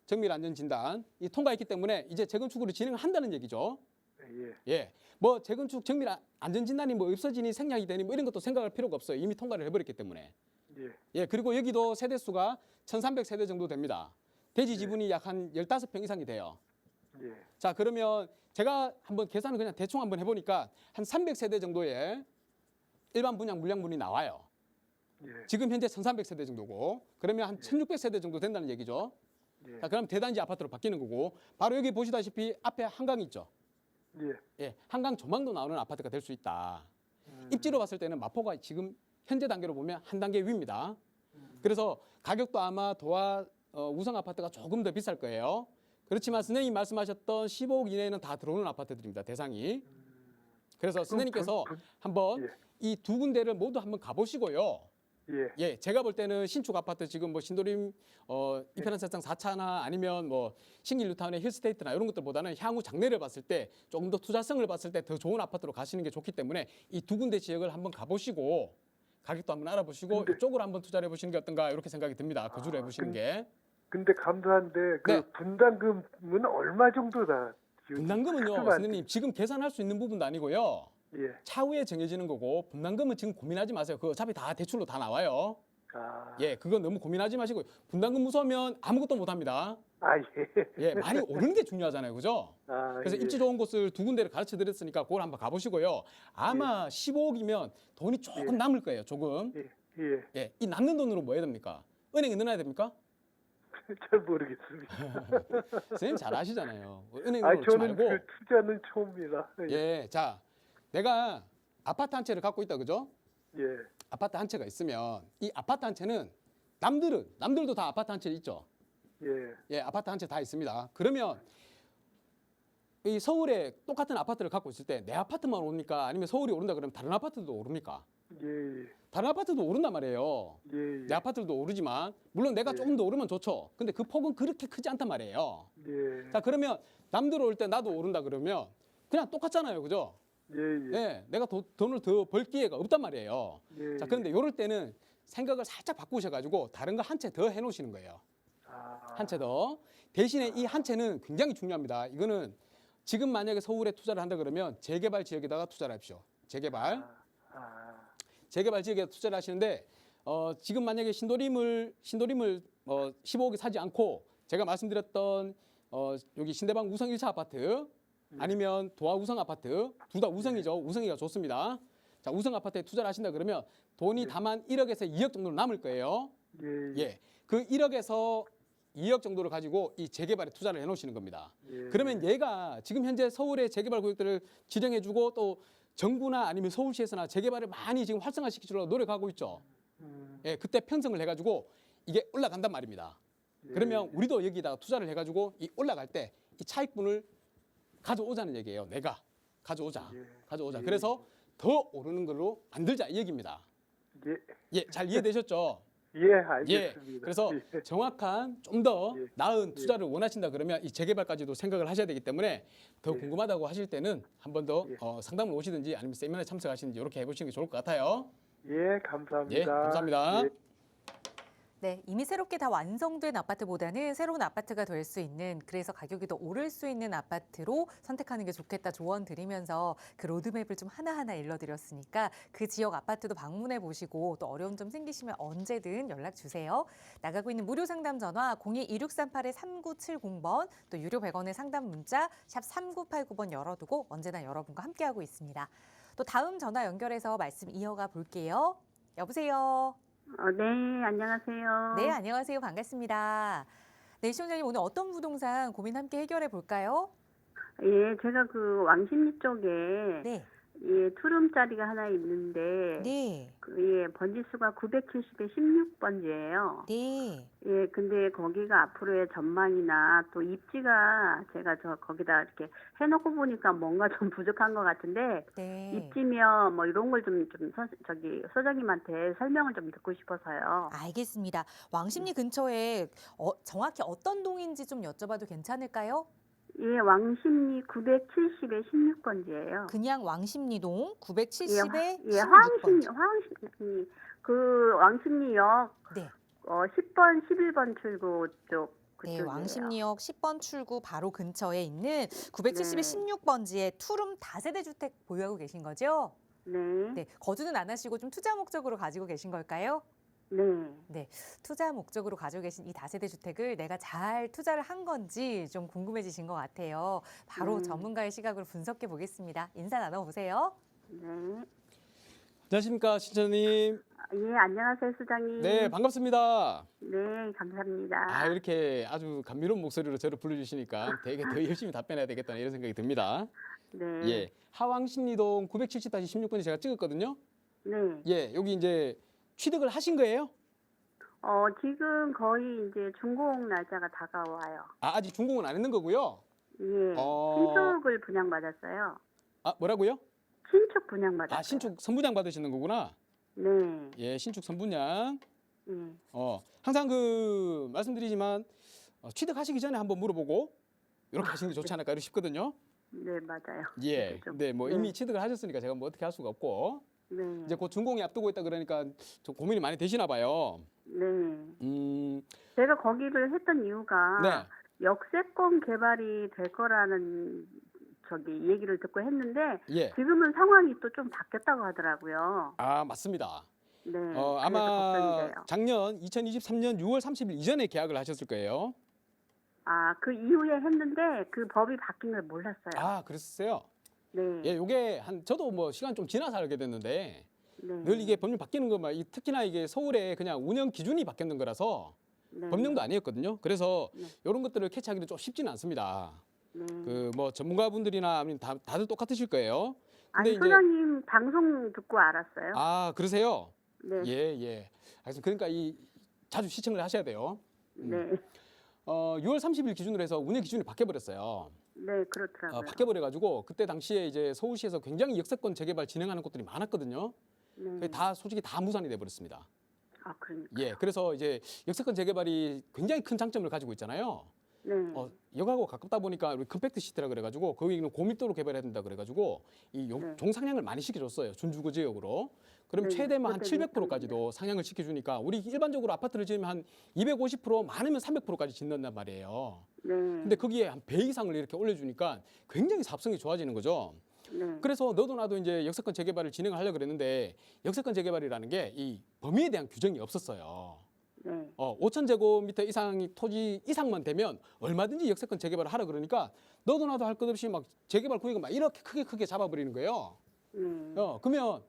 정밀 안전진단 이 통과했기 때문에 이제 재건축으로 진행을 한다는 얘기죠. 예, 예, 뭐 재건축 정밀 안전진단이 뭐 없어지니 생략이 되니 뭐 이런 것도 생각할 필요가 없어요. 이미 통과를 해버렸기 때문에. 예, 예, 그리고 여기도 세대수가 1,300세대 정도 됩니다. 대지 지분이 약 한 15평 이상이 돼요. 예, 자, 그러면 제가 한번 계산을 그냥 대충 한번 해보니까 한 300세대 정도의 일반 분양 물량분이 나와요. 예, 지금 현재 1,300세대 정도고 그러면 한 1,600세대 정도 된다는 얘기죠. 예, 자, 그럼 대단지 아파트로 바뀌는 거고 바로 여기 보시다시피 앞에 한강이 있죠. 예, 예, 한강 조망도 나오는 아파트가 될 수 있다. 입지로 봤을 때는 마포가 지금 현재 단계로 보면 한 단계 위입니다. 그래서 가격도 아마 도화 우성 아파트가 조금 더 비쌀 거예요. 그렇지만 선생님이 말씀하셨던 15억 이내에는 다 들어오는 아파트들입니다. 대상이. 그래서 선생님께서 한번 예. 이 두 군데를 모두 한번 가보시고요. 예. 예, 제가 볼 때는 신축 아파트 지금 뭐 신도림 이편한 세상 4차나 아니면 뭐 신길 뉴타운의 힐스테이트나 이런 것들보다는 향후 장래를 봤을 때 조금 더 투자성을 봤을 때 더 좋은 아파트로 가시는 게 좋기 때문에 이 두 군데 지역을 한번 가보시고 가격도 한번 알아보시고 근데- 이쪽으로 한번 투자를 해보시는 게 어떤가 이렇게 생각이 듭니다. 거주를 해보시는 게. 근데 감사한데 그 네. 분담금은 얼마 정도다? 분담금은요, 하나만- 선생님 지금 계산할 수 있는 부분도 아니고요. 예. 차후에 정해지는 거고 분담금은 지금 고민하지 마세요. 그거 어차피 다 대출로 다 나와요. 아. 예, 그건 너무 고민하지 마시고 분담금 무서우면 아무것도 못 합니다. 아 예. 예, 많이 오르는 게 중요하잖아요. 그죠? 아, 그래서 예. 입지 좋은 곳을 두 군데를 가르쳐 드렸으니까 그걸 한번 가보시고요. 아마 15억이면 돈이 조금 예. 남을 거예요. 조금. 예. 예. 예, 이 남는 돈으로 뭐 해야 됩니까? 은행에 넣어놔야 됩니까? 잘 모르겠습니다. 선생님 잘 아시잖아요. 은행에 아 넣지 저는 말고. 그 투자는 처음이라. 예, 자, 내가 아파트 한 채를 갖고 있다, 그죠? 예. 아파트 한 채가 있으면 이 아파트 한 채는 남들도 다 아파트 한 채 있죠. 예. 예, 아파트 한 채 다 있습니다. 그러면 이 서울에 똑같은 아파트를 갖고 있을 때 내 아파트만 오릅니까? 아니면 서울이 오른다 그러면 다른 아파트도 오릅니까? 예. 다른 아파트도 오른단 말이에요. 예. 내 아파트도 오르지만 물론 내가 예. 조금 더 오르면 좋죠. 근데 그 폭은 그렇게 크지 않단 말이에요. 예. 자, 그러면 남들 올 때 나도 오른다 그러면 그냥 똑같잖아요. 그죠? 예. 예. 예, 내가 돈을 더 벌 기회가 없단 말이에요. 예. 자, 그런데 이럴 때는 생각을 살짝 바꾸셔가지고 다른 거 한 채 더 해놓으시는 거예요. 아. 한 채 더. 대신에 이 한 채는 굉장히 중요합니다. 이거는 지금 만약에 서울에 투자를 한다 그러면 재개발 지역에다가 투자를 하십시오. 재개발. 아. 재개발 지역에 투자를 하시는데 지금 만약에 신도림을 15억에 사지 않고 제가 말씀드렸던 여기 신대방 우성 1차 아파트 아니면 도화 우성 아파트 둘 다 우성이죠. 우성이가 좋습니다. 자, 우성 아파트에 투자를 하신다 그러면 돈이 다만 1억에서 2억 정도 남을 거예요. 예. 예. 그 1억에서 2억 정도를 가지고 이 재개발에 투자를 해 놓으시는 겁니다. 예. 그러면 얘가 지금 현재 서울의 재개발 구역들을 지정해주고 또 정부나 아니면 서울시에서나 재개발을 많이 지금 활성화시키려고 노력하고 있죠. 예, 그때 편성을 해가지고 이게 올라간단 말입니다. 그러면 우리도 여기다가 투자를 해가지고 이 올라갈 때 이 차익분을 가져오자는 얘기예요. 내가 가져오자. 예. 그래서 더 오르는 걸로 만들자 이 얘기입니다. 예. 예, 잘 이해되셨죠? 예. 예, 알겠습니다. 그래서 예. 정확한 좀 더 예. 나은 투자를 원하신다 그러면 이 재개발까지도 생각을 하셔야 되기 때문에 더 예. 궁금하다고 하실 때는 한 번 더 예. 상담을 오시든지 아니면 세미나에 참석하시든지 이렇게 해보시는 게 좋을 것 같아요. 예. 감사합니다. 예, 감사합니다. 예. 네, 이미 새롭게 다 완성된 아파트보다는 새로운 아파트가 될 수 있는, 그래서 가격이 더 오를 수 있는 아파트로 선택하는 게 좋겠다 조언 드리면서 그 로드맵을 좀 하나하나 일러드렸으니까 그 지역 아파트도 방문해 보시고 또 어려운 점 생기시면 언제든 연락 주세요. 나가고 있는 무료 상담 전화 02-2638-3970번, 또 유료 100원의 상담 문자 샵 3989번 열어두고 언제나 여러분과 함께하고 있습니다. 또 다음 전화 연결해서 말씀 이어가 볼게요. 여보세요. 네, 안녕하세요. 네, 안녕하세요. 반갑습니다. 네, 시청자님 오늘 어떤 부동산 고민 함께 해결해 볼까요? 예, 제가 그 왕십리 쪽에 네, 예, 투룸짜리가 하나 있는데 네, 예, 번지수가 970에 16번지예요. 네, 예, 근데 거기가 앞으로의 전망이나 또 입지가 제가 거기다 이렇게 해놓고 보니까 뭔가 좀 부족한 것 같은데 네. 입지면 뭐 이런 걸 좀 소장님한테 설명을 좀 듣고 싶어서요. 알겠습니다. 왕십리 근처에 정확히 어떤 동인지 좀 여쭤봐도 괜찮을까요? 예, 왕십리 970에 16번지예요. 그냥 왕십리동 970에 예, 16번. 황심리 그 왕십리역 네, 10번, 11번 출구 쪽 네, 그쪽이에요. 왕십리역 10번 출구 바로 근처에 있는 970에 16번지의 투룸 다세대 주택 보유하고 계신 거죠? 네. 네, 거주는 안 하시고 좀 투자 목적으로 가지고 계신 걸까요? 네. 투자 목적으로 가지고 계신 이 다세대 주택을 내가 잘 투자를 한 건지 좀 궁금해지신 것 같아요. 바로 전문가의 시각으로 분석해 보겠습니다. 인사 나눠보세요. 네. 안녕하십니까, 신천님. 예, 안녕하세요, 수장님. 네, 반갑습니다. 네, 감사합니다. 아, 이렇게 아주 감미로운 목소리로 저를 불러주시니까 되게 더 열심히 답변해야 되겠다는 이런 생각이 듭니다. 네. 예, 하왕십리동 970-16번이 제가 찍었거든요. 네. 예, 여기 이제 취득을 하신 거예요? 지금 거의 이제 준공 날짜가 다가와요. 아, 아직 준공은 안 했는 거고요. 예. 어. 신축을 분양받았어요. 아, 뭐라고요? 신축 분양받았어요. 아, 신축 선분양 받으시는 거구나. 네. 예, 신축 선분양. 예. 항상 그 말씀드리지만 취득하시기 전에 한번 물어보고 이렇게 하시는 게 좋지 않을까 이렇게 싶거든요. 네, 맞아요. 예. 그렇죠. 근데 뭐 네. 이미 취득을 하셨으니까 제가 뭐 어떻게 할 수가 없고 네. 이제 곧 준공이 앞두고 있다 그러니까 좀 고민이 많이 되시나 봐요. 네. 음, 제가 거기를 했던 이유가 네. 역세권 개발이 될 거라는 얘기를 듣고 했는데 예. 지금은 상황이 또 좀 바뀌었다고 하더라고요. 아, 맞습니다. 네. 그래서 걱정이 아마 돼요. 작년 2023년 6월 30일 이전에 계약을 하셨을 거예요. 그 이후에 했는데 그 법이 바뀐 걸 몰랐어요. 아, 그랬어요. 네. 예, 요게 저도 뭐 시간 좀 지나서 알게 됐는데 네. 늘 이게 법률 바뀌는 것만 특히나 이게 서울에 그냥 운영 기준이 바뀌는 거라서 네. 법령도 아니었거든요. 그래서 네. 이런 것들을 캐치하기는 좀 쉽지는 않습니다. 네. 그 뭐 전문가분들이나 아니면 다들 똑같으실 거예요. 아니 이제 소장님 방송 듣고 알았어요. 아, 그러세요? 네. 예, 예. 알겠습니다. 그러니까 자주 시청을 하셔야 돼요. 네. 6월 30일 기준으로 해서 운영 기준이 바뀌어 버렸어요. 네, 그렇더라고요. 바뀌어 버려 가지고 그때 당시에 이제 서울시에서 굉장히 역세권 재개발 진행하는 곳들이 많았거든요. 네. 그게 다 솔직히 다 무산이 돼 버렸습니다. 그러니까. 예. 그래서 이제 역세권 재개발이 굉장히 큰 장점을 가지고 있잖아요. 네. 역하고 가깝다 보니까 우리 컴팩트 시티라 그래가지고 거기는 고밀도로 개발해야 된다 그래가지고 네. 종상향을 많이 시켜줬어요. 준주거 지역으로. 그럼 네, 최대만 한 그때는 700%까지도 상향을 시켜주니까 우리 일반적으로 아파트를 지으면 한 250% 많으면 300%까지 짓는단 말이에요. 네. 근데 거기에 한 배 이상을 이렇게 올려주니까 굉장히 사업성이 좋아지는 거죠. 네. 그래서 너도 나도 이제 역세권 재개발을 진행을 하려고 그랬는데 역세권 재개발이라는 게 이 범위에 대한 규정이 없었어요. 네. 5,000제곱미터 이상이 토지 이상만 되면 얼마든지 역세권 재개발을 하라 그러니까 너도 나도 할 것 없이 막 재개발 구역을 막 이렇게 크게 잡아버리는 거예요. 네. 그러면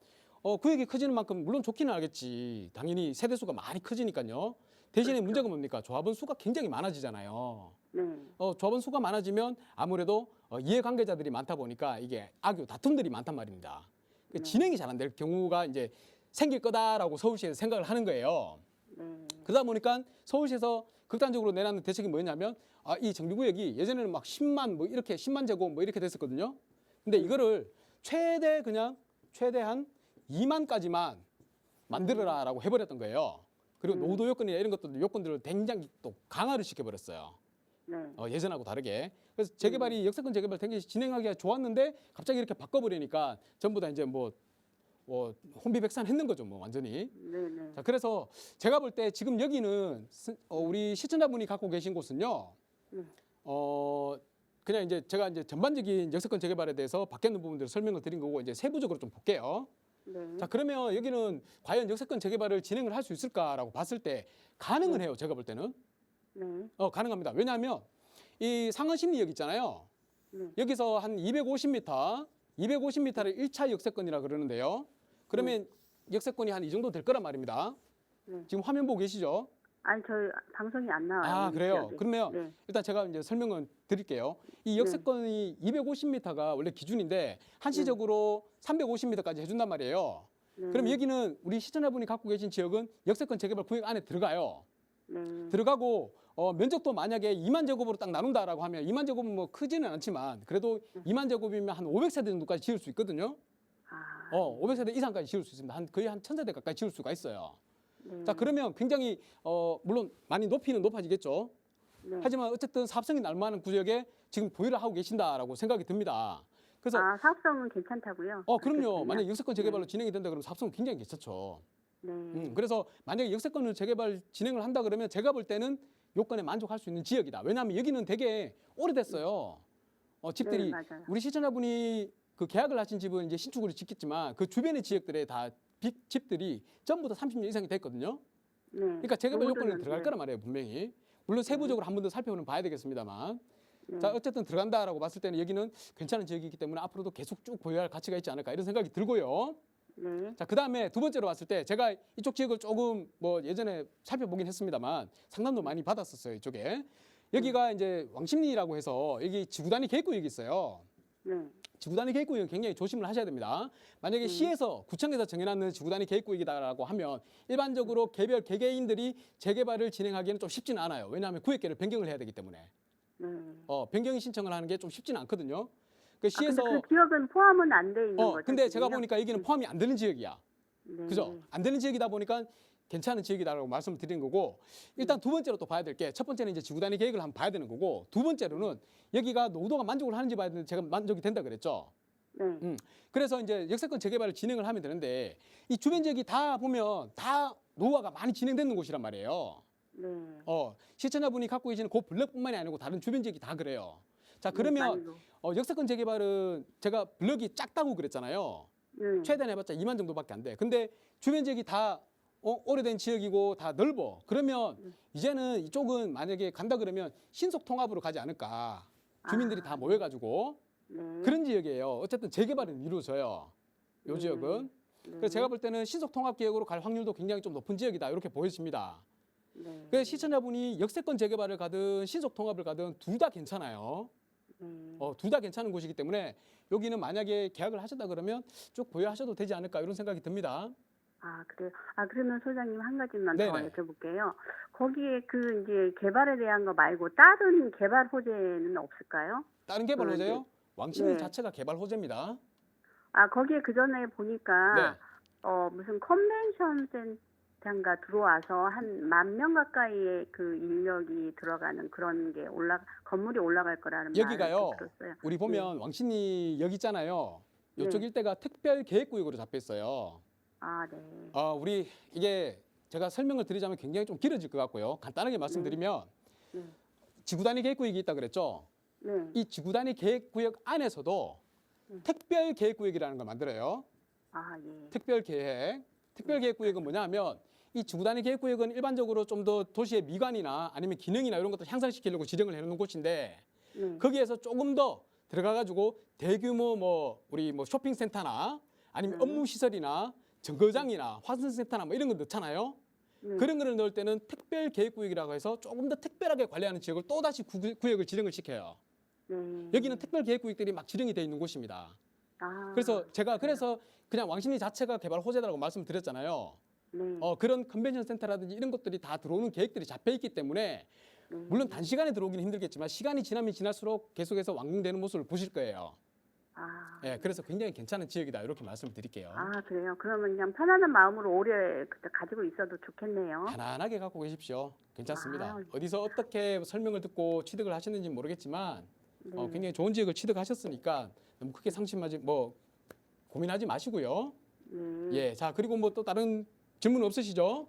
구역이 커지는 만큼 물론 좋기는 하겠지. 당연히 세대수가 많이 커지니까요. 대신에 그렇죠. 문제가 뭡니까? 조합원 수가 굉장히 많아지잖아요. 네. 조합원 수가 많아지면 아무래도 이해관계자들이 많다 보니까 이게 다툼들이 많단 말입니다. 네. 진행이 잘 안 될 경우가 이제 생길 거다라고 서울시에서 생각을 하는 거예요. 네. 그러다 보니까 서울시에서 극단적으로 내놨는 대책이 뭐였냐면 이 정비구역이 예전에는 막 10만 뭐 이렇게 10만 제곱 뭐 이렇게 됐었거든요. 근데 이거를 최대한 2만까지만 만들어라라고 해버렸던 거예요. 그리고 노도 요건이나 이런 것들 요건들을 굉장히 또 강화를 시켜버렸어요. 네. 예전하고 다르게. 그래서 재개발이 역세권 재개발 굉장히 진행하기가 좋았는데 갑자기 이렇게 바꿔버리니까 전부 다 이제 뭐 혼비백산했는 거죠, 뭐 완전히. 네. 네. 자, 그래서 제가 볼 때 지금 여기는 우리 시청자분이 갖고 계신 곳은요. 그냥 이제 제가 이제 전반적인 역세권 재개발에 대해서 바뀌는 부분들을 설명을 드린 거고 이제 세부적으로 좀 볼게요. 네. 자, 그러면 여기는 과연 역세권 재개발을 진행을 할 수 있을까라고 봤을 때 가능은 해요. 제가 볼 때는. 네. 가능합니다. 왜냐하면 이 상어심리역 있잖아요. 네. 여기서 한 250m를 1차 역세권이라 그러는데요. 그러면 역세권이 한 이 정도 될 거란 말입니다. 네. 지금 화면 보고 계시죠? 아니 저희 방송이 안 나와요. 그래요? 지역에. 그러면 네. 일단 제가 이제 설명을 드릴게요. 이 역세권이 250m가 원래 기준인데 한시적으로 350m까지 해준단 말이에요. 네. 그럼 여기는 우리 시청자분이 갖고 계신 지역은 역세권 재개발 구역 안에 들어가요. 네. 들어가고 면적도 만약에 2만 제곱으로 딱 나눈다라고 하면 2만 제곱은 뭐 크지는 않지만 그래도 2만 제곱이면 한 500세대 정도까지 지을 수 있거든요. 500세대 이상까지 지을 수 있습니다. 거의 한 1000세대 가까이 지을 수가 있어요. 네. 자, 그러면 굉장히 물론 많이 높이는 높아지겠죠. 네. 하지만 어쨌든 사업성이 날 만한 구역에 지금 보유를 하고 계신다라고 생각이 듭니다. 그래서 사업성은 괜찮다고요? 그럼요. 그렇겠군요. 만약 역세권 재개발로 진행이 된다 그러면 사업성은 굉장히 괜찮죠. 네. 그래서 만약에 역세권을 재개발 진행을 한다 그러면 제가 볼 때는 요건에 만족할 수 있는 지역이다. 왜냐하면 여기는 되게 오래됐어요. 집들이 네, 맞아요. 우리 시청자분이 그 계약을 하신 집은 이제 신축으로 짓겠지만 그 주변의 지역들에 다 집들이 전부 다 30년 이상이 됐거든요. 네. 그러니까 재개발 요건에 모두는, 들어갈 네. 거란 말이에요, 분명히. 물론 세부적으로 한 번 더 살펴보면 봐야 되겠습니다만. 네. 자, 어쨌든 들어간다라고 봤을 때는 여기는 괜찮은 지역이기 때문에 앞으로도 계속 쭉 보유할 가치가 있지 않을까 이런 생각이 들고요. 네. 자, 그다음에 두 번째로 봤을 때 제가 이쪽 지역을 조금 뭐 예전에 살펴보긴 했습니다만 상담도 많이 받았었어요, 이쪽에. 여기가 이제 왕십리라고 해서 여기 지구단위 계획구역이 있어요. 네. 지구단위 계획구역은 굉장히 조심을 하셔야 됩니다. 만약에 시에서 구청에서 정해놨는 지구단위 계획구역이다라고 하면 일반적으로 개별 개개인들이 재개발을 진행하기에는 좀 쉽지는 않아요. 왜냐하면 구역계를 변경을 해야 되기 때문에 네. 변경 신청을 하는 게 좀 쉽지는 않거든요. 그 아, 시에서 근데 그 지역은 포함은 안 돼 있는 거죠? 근데 제가 지금요? 보니까 여기는 포함이 안 되는 지역이야. 네. 그죠? 안 되는 지역이다 보니까 괜찮은 지역이다라고 말씀을 드리는 거고, 일단 두 번째로 또 봐야 될 게, 첫 번째는 이제 지구단위 계획을 한번 봐야 되는 거고, 두 번째로는 여기가 노후도가 만족을 하는지 봐야 되는데 제가 만족이 된다 그랬죠. 네. 그래서 이제 역세권 재개발을 진행을 하면 되는데 이 주변 지역이 다 보면 다 노후화가 많이 진행되는 곳이란 말이에요. 네. 시청자분이 갖고 계시는 그 블럭뿐만이 아니고 다른 주변 지역이 다 그래요. 자, 그러면 많이도. 역세권 재개발은 제가 블럭이 작다고 그랬잖아요. 네. 최대한 해봤자 2만 정도밖에 안 돼. 근데 주변 지역이 다 오래된 지역이고 다 넓어. 그러면 이제는 이쪽은 만약에 간다 그러면 신속 통합으로 가지 않을까. 주민들이 다 모여가지고 네. 그런 지역이에요. 어쨌든 재개발은 이루어져요. 요 지역은. 그래서 제가 볼 때는 신속 통합 계획으로 갈 확률도 굉장히 좀 높은 지역이다. 이렇게 보여집니다. 네. 그래서 시청자분이 역세권 재개발을 가든 신속 통합을 가든 둘 다 괜찮아요. 둘 다 괜찮은 곳이기 때문에 여기는 만약에 계약을 하셨다 그러면 쭉 보유하셔도 되지 않을까 이런 생각이 듭니다. 아, 그래요. 아, 그러면 소장님 한 가지만 더 네네. 여쭤볼게요. 거기에 그 이제 개발에 대한 거 말고 다른 개발 호재는 없을까요? 다른 개발 호재요? 왕십리 네. 자체가 개발 호재입니다. 아, 거기에 그 전에 보니까 네. 무슨 컨벤션 센터인가 들어와서 한 10,000명 가까이의 그 인력이 들어가는 그런 게 건물이 올라갈 거라는 여기가요. 말을 들었어요. 우리 보면 왕십리 여기 있잖아요. 이쪽 네. 일대가 특별 계획구역으로 잡혀 있어요. 아, 네. 우리 이게 제가 설명을 드리자면 굉장히 좀 길어질 것 같고요. 간단하게 말씀드리면 네. 지구단위 계획구역이 있다 그랬죠. 네. 이 지구단위 계획구역 안에서도 특별 계획구역이라는 걸 만들어요. 아, 예. 특별 계획. 특별 계획구역은 뭐냐면 이 지구단위 계획구역은 일반적으로 좀 더 도시의 미관이나 아니면 기능이나 이런 것들 향상시키려고 지정을 해놓은 곳인데 네. 거기에서 조금 더 들어가가지고 대규모 우리 쇼핑센터나 아니면 업무 시설이나 정거장이나 화순센터나 이런 거 넣잖아요. 그런 거를 넣을 때는 특별 계획구역이라고 해서 조금 더 특별하게 관리하는 지역을 또 다시 구역을 지정을 시켜요. 네. 여기는 특별 계획구역들이 막 지정이 돼 있는 곳입니다. 아, 그래서 제가 그냥 왕십리 자체가 개발 호재다라고 말씀드렸잖아요. 네. 그런 컨벤션 센터라든지 이런 것들이 다 들어오는 계획들이 잡혀 있기 때문에 물론 단시간에 들어오기는 힘들겠지만 시간이 지나면 지날수록 계속해서 완공되는 모습을 보실 거예요. 아, 예, 그래서 굉장히 괜찮은 지역이다 이렇게 말씀을 드릴게요. 아, 그래요. 그러면 그냥 편안한 마음으로 오래 가지고 있어도 좋겠네요. 편안하게 갖고 계십시오. 괜찮습니다. 아. 어디서 어떻게 설명을 듣고 취득을 하셨는지 모르겠지만 네. 굉장히 좋은 지역을 취득하셨으니까 너무 크게 상심하지 고민하지 마시고요. 네. 예, 자 그리고 또 다른 질문 없으시죠?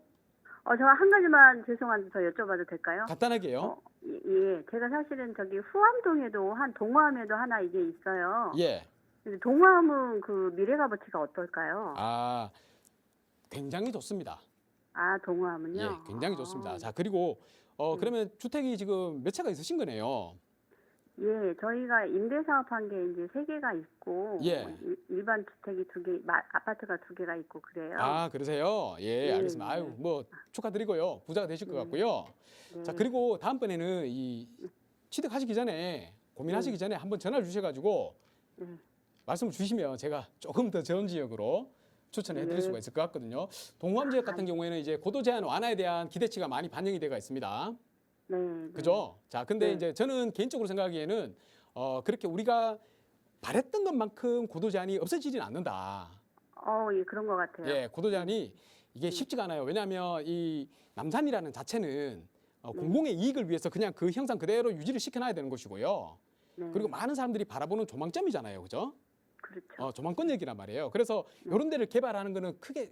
저 한 가지만 죄송한데 더 여쭤봐도 될까요? 간단하게요. 예. 제가 사실은 저기 후암동에도 동화암에도 하나 이게 있어요. 예. 근데 동화암은 그 미래 값어치가 어떨까요? 굉장히 좋습니다. 아, 동화암은요? 예, 굉장히 좋습니다. 자 그리고 그러면 주택이 지금 몇 채가 있으신 거네요. 예, 저희가 임대 사업한 게 이제 3개가 있고 예. 일반 주택이 2개, 아파트가 2개가 있고 그래요. 그러세요? 예, 예, 알겠습니다. 예. 아유, 축하드리고요. 부자가 되실 것 같고요. 네. 자, 그리고 다음번에는 이 취득하시기 전에 고민하시기 전에 한번 전화를 주셔가지고 말씀을 주시면 제가 조금 더 좋은 지역으로 추천해 드릴 수가 있을 것 같거든요. 동호암 지역 같은 경우에는 이제 고도 제한 완화에 대한 기대치가 많이 반영이 되어 있습니다. 네. 그죠? 자, 근데 네. 이제 저는 개인적으로 생각하기에는 그렇게 우리가 바랬던 것만큼 고도 제한이 없어지지는 않는다. 예, 그런 것 같아요. 예, 고도 제한이 이게 쉽지가 않아요. 왜냐하면 이 남산이라는 자체는 공공의 이익을 위해서 그냥 그 형상 그대로 유지를 시켜놔야 되는 것이고요. 네. 그리고 많은 사람들이 바라보는 조망점이잖아요, 그죠? 그렇죠. 조망권 얘기란 말이에요. 그래서 이런 데를 개발하는 거는 크게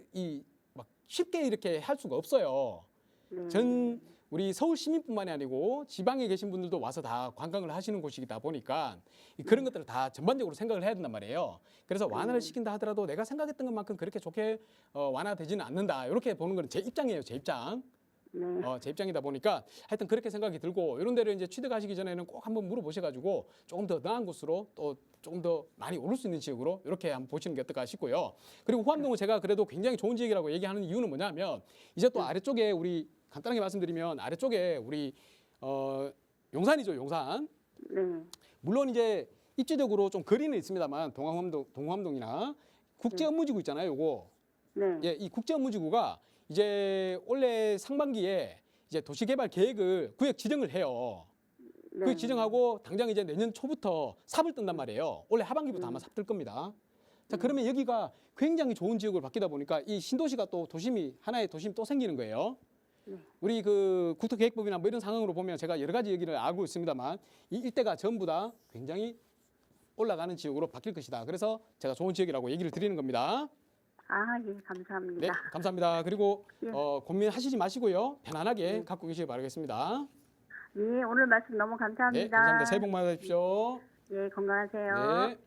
막 쉽게 이렇게 할 수가 없어요. 네. 우리 서울 시민뿐만이 아니고 지방에 계신 분들도 와서 다 관광을 하시는 곳이다 보니까 그런 것들을 다 전반적으로 생각을 해야 된단 말이에요. 그래서 완화를 시킨다 하더라도 내가 생각했던 것만큼 그렇게 좋게 완화되지는 않는다. 이렇게 보는 건 제 입장이에요. 제 입장. 네. 제 입장이다 보니까 하여튼 그렇게 생각이 들고 이런 데를 이제 취득하시기 전에는 꼭 한번 물어보셔가지고 조금 더 나은 곳으로 또 조금 더 많이 오를 수 있는 지역으로 이렇게 한번 보시는 게 어떨까 싶고요. 그리고 후암동은 제가 그래도 굉장히 좋은 지역이라고 얘기하는 이유는 뭐냐면 이제 또 아래쪽에 우리 간단하게 말씀드리면 아래쪽에 우리 용산이죠, 용산. 네. 물론 이제 입지적으로 좀 거리는 있습니다만 동호암동이나 국제업무지구 있잖아요. 요거 네. 예, 이 국제업무지구가 이제 올해 상반기에 이제 도시개발 계획을 구역 지정을 해요. 네. 그 지정하고 당장 이제 내년 초부터 삽을 뜬단 말이에요. 올해 하반기부터 아마 삽 뜰 겁니다. 자, 그러면 여기가 굉장히 좋은 지역으로 바뀌다 보니까 이 신도시가 또 하나의 도심이 또 생기는 거예요. 네. 우리 그 국토계획법이나 뭐 이런 상황으로 보면 제가 여러 가지 얘기를 알고 있습니다만 이 일대가 전부 다 굉장히 올라가는 지역으로 바뀔 것이다. 그래서 제가 좋은 지역이라고 얘기를 드리는 겁니다. 아, 예, 감사합니다. 네, 감사합니다. 그리고 예. 고민하시지 마시고요. 편안하게 네. 갖고 계시길 바라겠습니다. 예, 오늘 말씀 너무 네, 감사합니다. 감사합니다. 새해 복 많이 받으십시오. 예, 건강하세요. 네.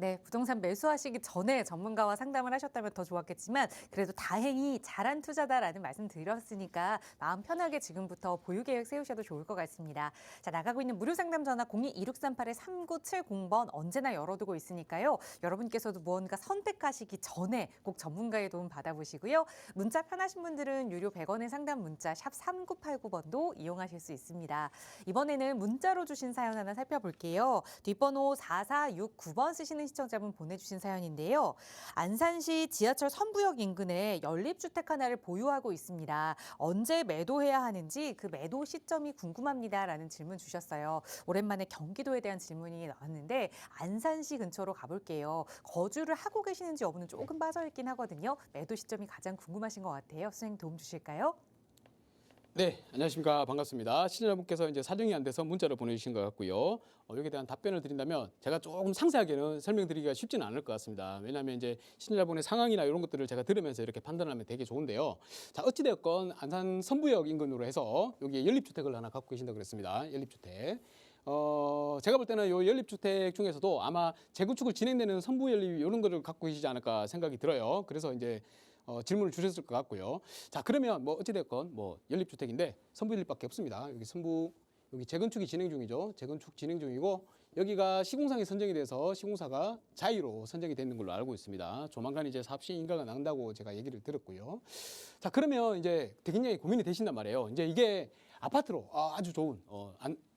네, 부동산 매수하시기 전에 전문가와 상담을 하셨다면 더 좋았겠지만 그래도 다행히 잘한 투자다라는 말씀 드렸으니까 마음 편하게 지금부터 보유 계획 세우셔도 좋을 것 같습니다. 자, 나가고 있는 무료 상담 전화 02-2638-3970번 언제나 열어두고 있으니까요. 여러분께서도 무언가 선택하시기 전에 꼭 전문가의 도움 받아보시고요. 문자 편하신 분들은 유료 100원의 상담 문자 샵 3989번도 이용하실 수 있습니다. 이번에는 문자로 주신 사연 하나 살펴볼게요. 뒷번호 4469번 쓰시는 시청자분 보내주신 사연인데요. 안산시 지하철 선부역 인근에 연립주택 하나를 보유하고 있습니다. 언제 매도해야 하는지 그 매도 시점이 궁금합니다라는 질문 주셨어요. 오랜만에 경기도에 대한 질문이 나왔는데 안산시 근처로 가볼게요. 거주를 하고 계시는지 여부는 조금 빠져있긴 하거든요. 매도 시점이 가장 궁금하신 것 같아요. 선생님 도움 주실까요? 네, 안녕하십니까. 반갑습니다. 시청자분께서 이제 사정이 안 돼서 문자를 보내주신 것 같고요. 여기에 대한 답변을 드린다면 제가 조금 상세하게는 설명드리기가 쉽지는 않을 것 같습니다. 왜냐하면 이제 시청자분의 상황이나 이런 것들을 제가 들으면서 이렇게 판단하면 되게 좋은데요. 자, 어찌되었건 안산 선부역 인근으로 해서 여기에 연립주택을 하나 갖고 계신다고 그랬습니다. 연립주택. 제가 볼 때는 요 연립주택 중에서도 아마 재건축을 진행되는 선부연립 이런 거를 갖고 계시지 않을까 생각이 들어요. 그래서 이제 질문을 주셨을 것 같고요. 자, 그러면 뭐 어찌됐건 뭐 연립주택인데 선부연립밖에 없습니다. 여기 재건축이 진행 중이죠. 재건축 진행 중이고 여기가 시공상에 선정이 돼서 시공사가 자의로 선정이 되는 걸로 알고 있습니다. 조만간 이제 사업 시행 인가가 난다고 제가 얘기를 들었고요. 자, 그러면 이제 굉장히 고민이 되신단 말이에요. 이제 이게 아파트로 아주 좋은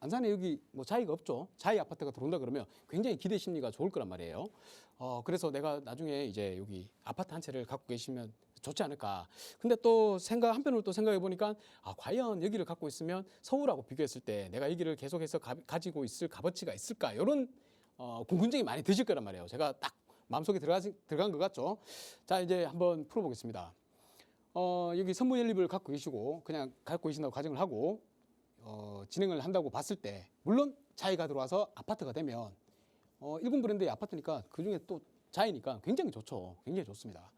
안산에 여기 뭐 자의가 없죠. 자의 아파트가 들어온다 그러면 굉장히 기대 심리가 좋을 거란 말이에요. 그래서 내가 나중에 이제 여기 아파트 한 채를 갖고 계시면 좋지 않을까. 근데 또 한편으로 또 생각해 보니까 과연 여기를 갖고 있으면 서울하고 비교했을 때 내가 여기를 계속해서 가지고 있을 값어치가 있을까. 이런 궁금증이 많이 드실 거란 말이에요. 제가 딱 마음속에 들어간 것 같죠. 자, 이제 한번 풀어보겠습니다. 여기 선부연립을 갖고 계시고 그냥 갖고 계신다고 가정을 하고 진행을 한다고 봤을 때 물론 자의가 들어와서 아파트가 되면 일군 브랜드의 아파트니까 그중에 또 자이니까 굉장히 좋죠. 굉장히 좋습니다.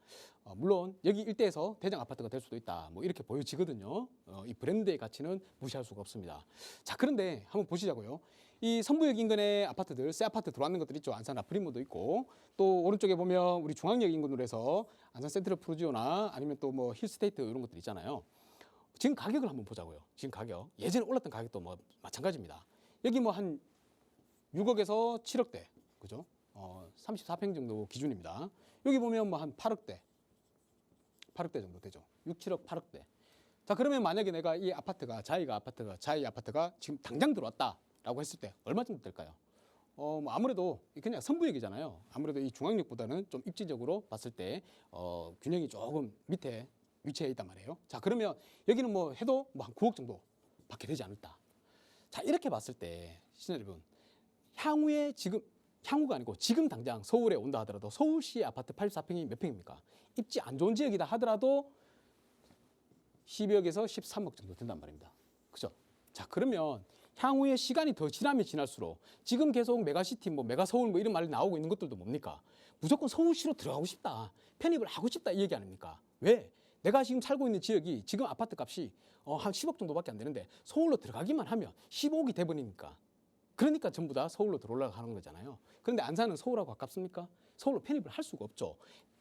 물론 여기 일대에서 대장 아파트가 될 수도 있다. 뭐 이렇게 보여지거든요. 이 브랜드의 가치는 무시할 수가 없습니다. 자, 그런데 한번 보시자고요. 이 선부역 인근의 아파트들, 새 아파트 들어왔는 것들 있죠. 안산 아프리모도 있고 또 오른쪽에 보면 우리 중앙역 인근으로 해서 안산 센트럴 프루지오나 아니면 또 뭐 힐스테이트 이런 것들 있잖아요. 지금 가격을 한번 보자고요. 지금 가격. 예전에 올랐던 가격도 뭐 마찬가지입니다. 여기 뭐 한 6억에서 7억대. 그죠? 34평 정도 기준입니다. 여기 보면 뭐 한 8억대 정도 되죠. 6, 7억, 8억대. 자, 그러면 만약에 내가 이 아파트가 자이 아파트가 지금 당장 들어왔다라고 했을 때 얼마 정도 될까요? 뭐 아무래도 그냥 선부역이잖아요. 아무래도 이 중앙역보다는 좀 입지적으로 봤을 때 균형이 조금 밑에 위치해 있단 말이에요. 자, 그러면 여기는 뭐 해도 뭐 한 9억 정도 밖에 되지 않을까. 자, 이렇게 봤을 때 시청자 여러분, 향후가 아니고 지금 당장 서울에 온다 하더라도 서울시 아파트 84평이 몇 평입니까? 입지 안 좋은 지역이다 하더라도 12억에서 13억 정도 된단 말입니다. 그죠? 자, 그러면 향후에 시간이 더 지나면 지날수록 지금 계속 메가시티, 뭐 메가서울 뭐 이런 말이 나오고 있는 것들도 뭡니까? 무조건 서울시로 들어가고 싶다. 편입을 하고 싶다 이 얘기 아닙니까? 왜? 내가 지금 살고 있는 지역이 지금 아파트 값이 한 10억 정도밖에 안 되는데 서울로 들어가기만 하면 15억이 돼버리니까. 그러니까 전부 다 서울로 들어오려고 하는 거잖아요. 그런데 안산은 서울하고 가깝습니까? 서울로 편입을 할 수가 없죠.